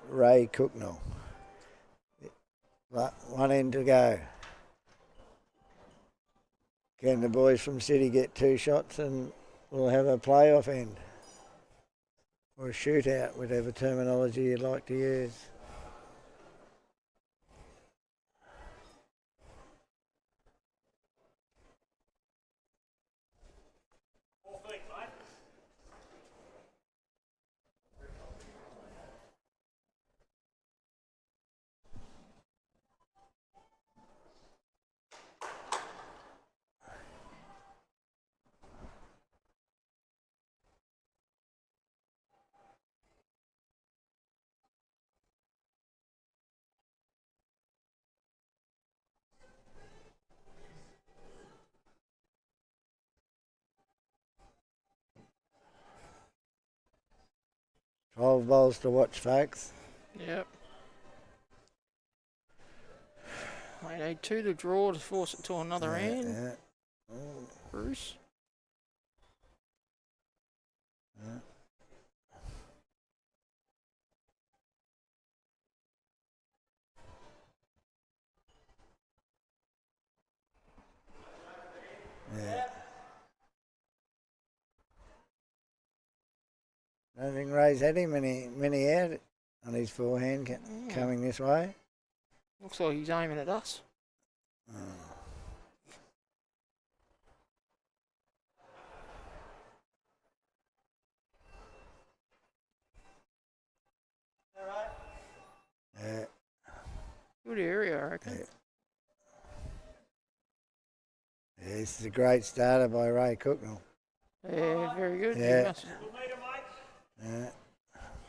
Ray Cooknell. 1 end to go. Can the boys from City get 2 shots and we'll have a playoff end? Or a shootout, whatever terminology you'd like to use. Feet, mate. 12 bowls to watch, folks. Yep. They need 2 to draw to force it to another end. Yeah. Oh, Bruce. Yeah. I don't think Ray's had him many out on his forehand coming this way. Looks like he's aiming at us. Yeah. Good area, I reckon. Yeah, this is a great starter by Ray Cooknell. Yeah, very good. Yeah. Yeah.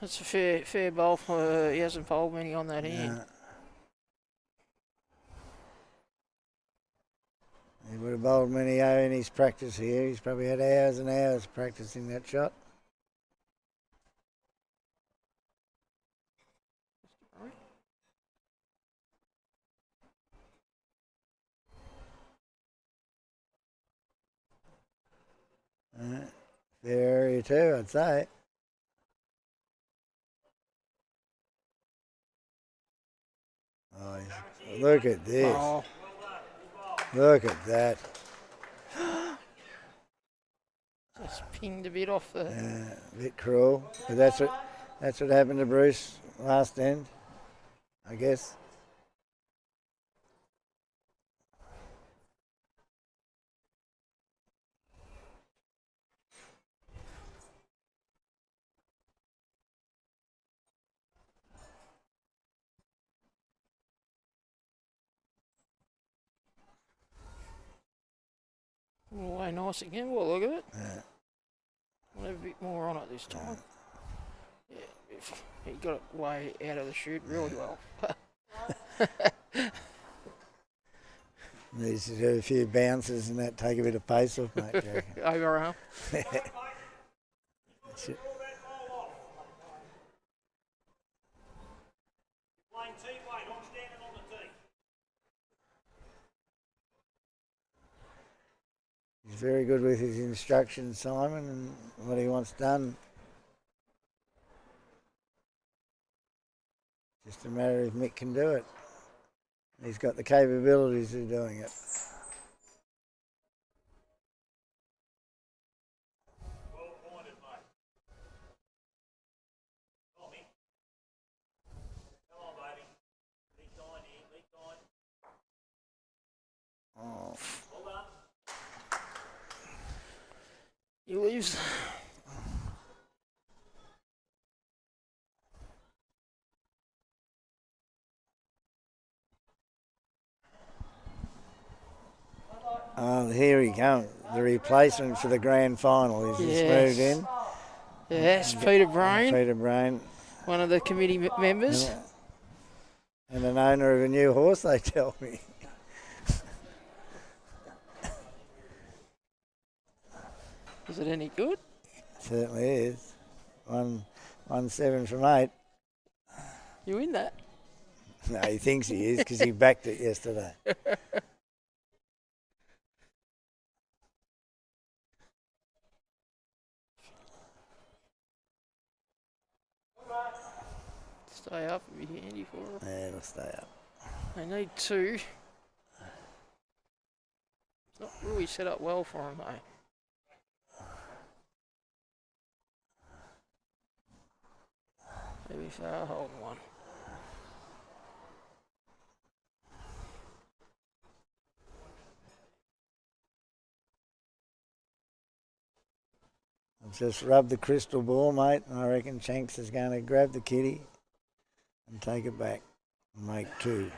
That's a fair bowl. He hasn't bowled many on that hand. He would have bowled many in his practice here. He's probably had hours and hours practicing that shot. Fair area too, I'd say. Oh, look at this. Oh, Look at that. just pinged a bit off the. A bit cruel. But that's what happened to Bruce last end, I guess. Way nice again. Well, look at it. Yeah. We'll have a bit more on it this time. Yeah, he got it way out of the chute really well. Needs to do a few bounces and that, take a bit of pace off, mate. Overarm. He's very good with his instructions, Simon, and what he wants done. Just a matter if Mick can do it. He's got the capabilities of doing it. Oh. He leaves. Oh, here he comes. The replacement for the grand final. He's just moved in. Yes, Peter Brain. Peter Brain. One of the committee members. And an owner of a new horse, they tell me. Is it any good? Certainly is. 1-7 from 8. You win that? No, he thinks he is because he backed it yesterday. Stay up would be handy for them. Yeah, it'll stay up. They need 2. It's not really set up well for them, though. Maybe if they are holding one. I've just rubbed the crystal ball, mate, and I reckon Shanks is going to grab the kitty and take it back and make 2.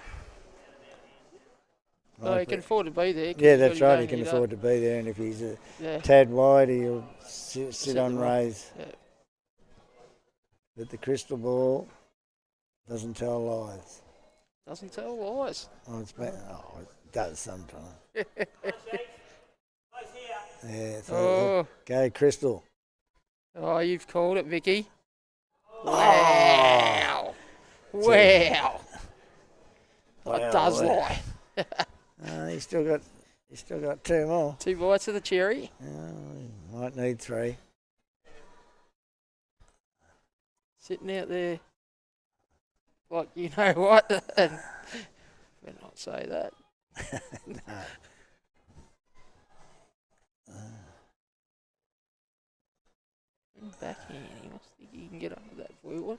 No, he can afford to be there. Yeah, that's right. He can afford to be there, and if he's a tad wide, he'll sit on Ray's. Yeah. But the crystal ball doesn't tell lies. Doesn't tell lies. Oh, it does sometimes. Yeah, so go crystal. Oh, you've called it, Vicky. Wow. Wow. It does lie. He's still got You still got 2 more. 2 bites of the cherry. Might need 3. Sitting out there. Like, you know what? And better not say that. No. Backhand. He must think he can get under that blue one.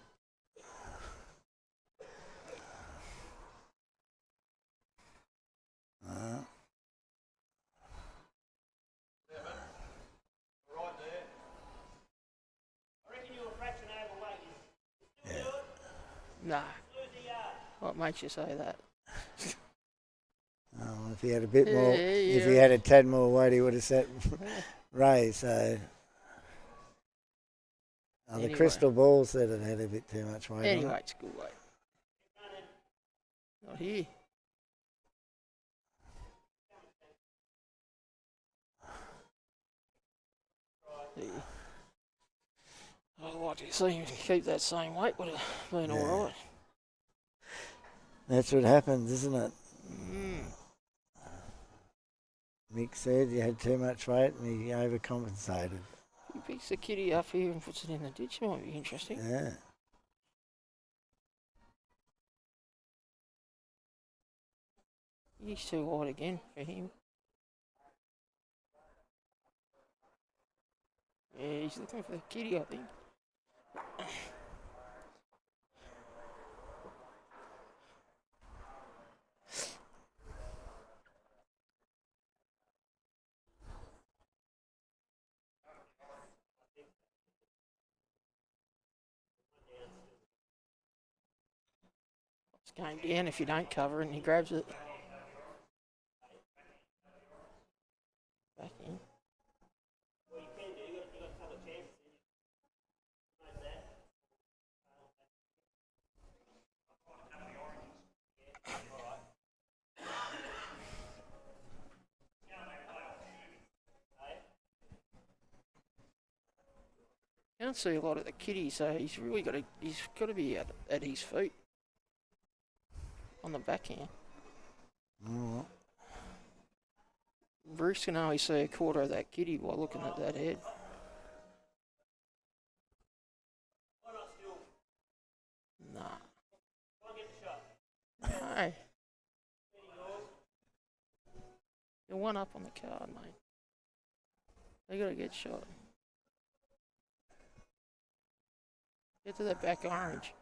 Right there. I reckon you were a fraction overweight. You still do it? Nah. Lose the yard. What makes you say that? Oh, if he had a bit more, if he Yeah. had a tad more weight, he would have set Ray. So, Anyway. the crystal ball said it had a bit too much weight. Anyway, it's good weight. Not here. There. I'd like to see him keep that same weight. Would have been Yeah. all right. That's what happens, isn't it? Mm. Mick said you had too much weight and he overcompensated. He picks the kitty up here and puts it in the ditch. Might be interesting. Yeah. He's too wide again for him. Yeah, he's looking for the kitty, I think. It's going down if you don't cover it and he grabs it. Back in. Well, you can do. You got a couple of chances. Like that. Can't see a lot of the kitty, so he's really got to be at his feet on the backhand. Oh, Bruce can only see a quarter of that kitty by looking at that head. Why not still? Nah. Try and get the shot. No. You're one up on the card, mate. They got to get shot. Get to that back orange.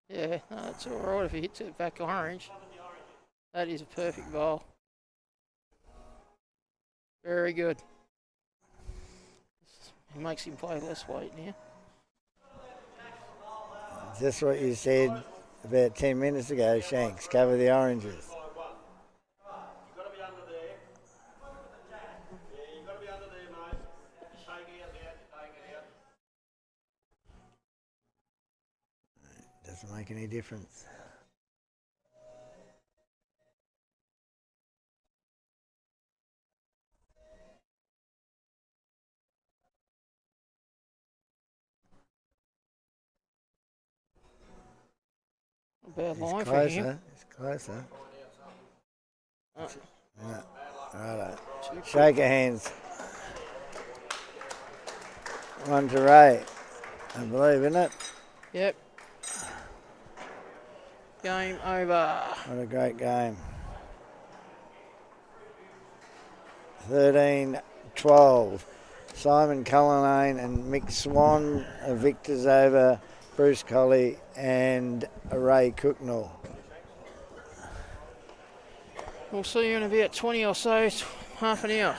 Yeah, no, it's all right if he hits it back orange. That is a perfect bowl. Very good. It makes him play less weight now. just what you said about 10 minutes ago, Shanks. Cover the oranges. You've got to be under there. Yeah, you've got to be under there, mate. Take it out, take it out. Doesn't make any difference. A bad It's line for closer. him. It's closer. Yeah. Righto. Too Shake of hands. 1 to Ray, I believe, isn't it? Yep. Game over. What a great game. 13-12. Simon Cullinane and Mick Swan are victors over Bruce Colley and Ray Cooknell. We'll see you in about 20 or so, half an hour.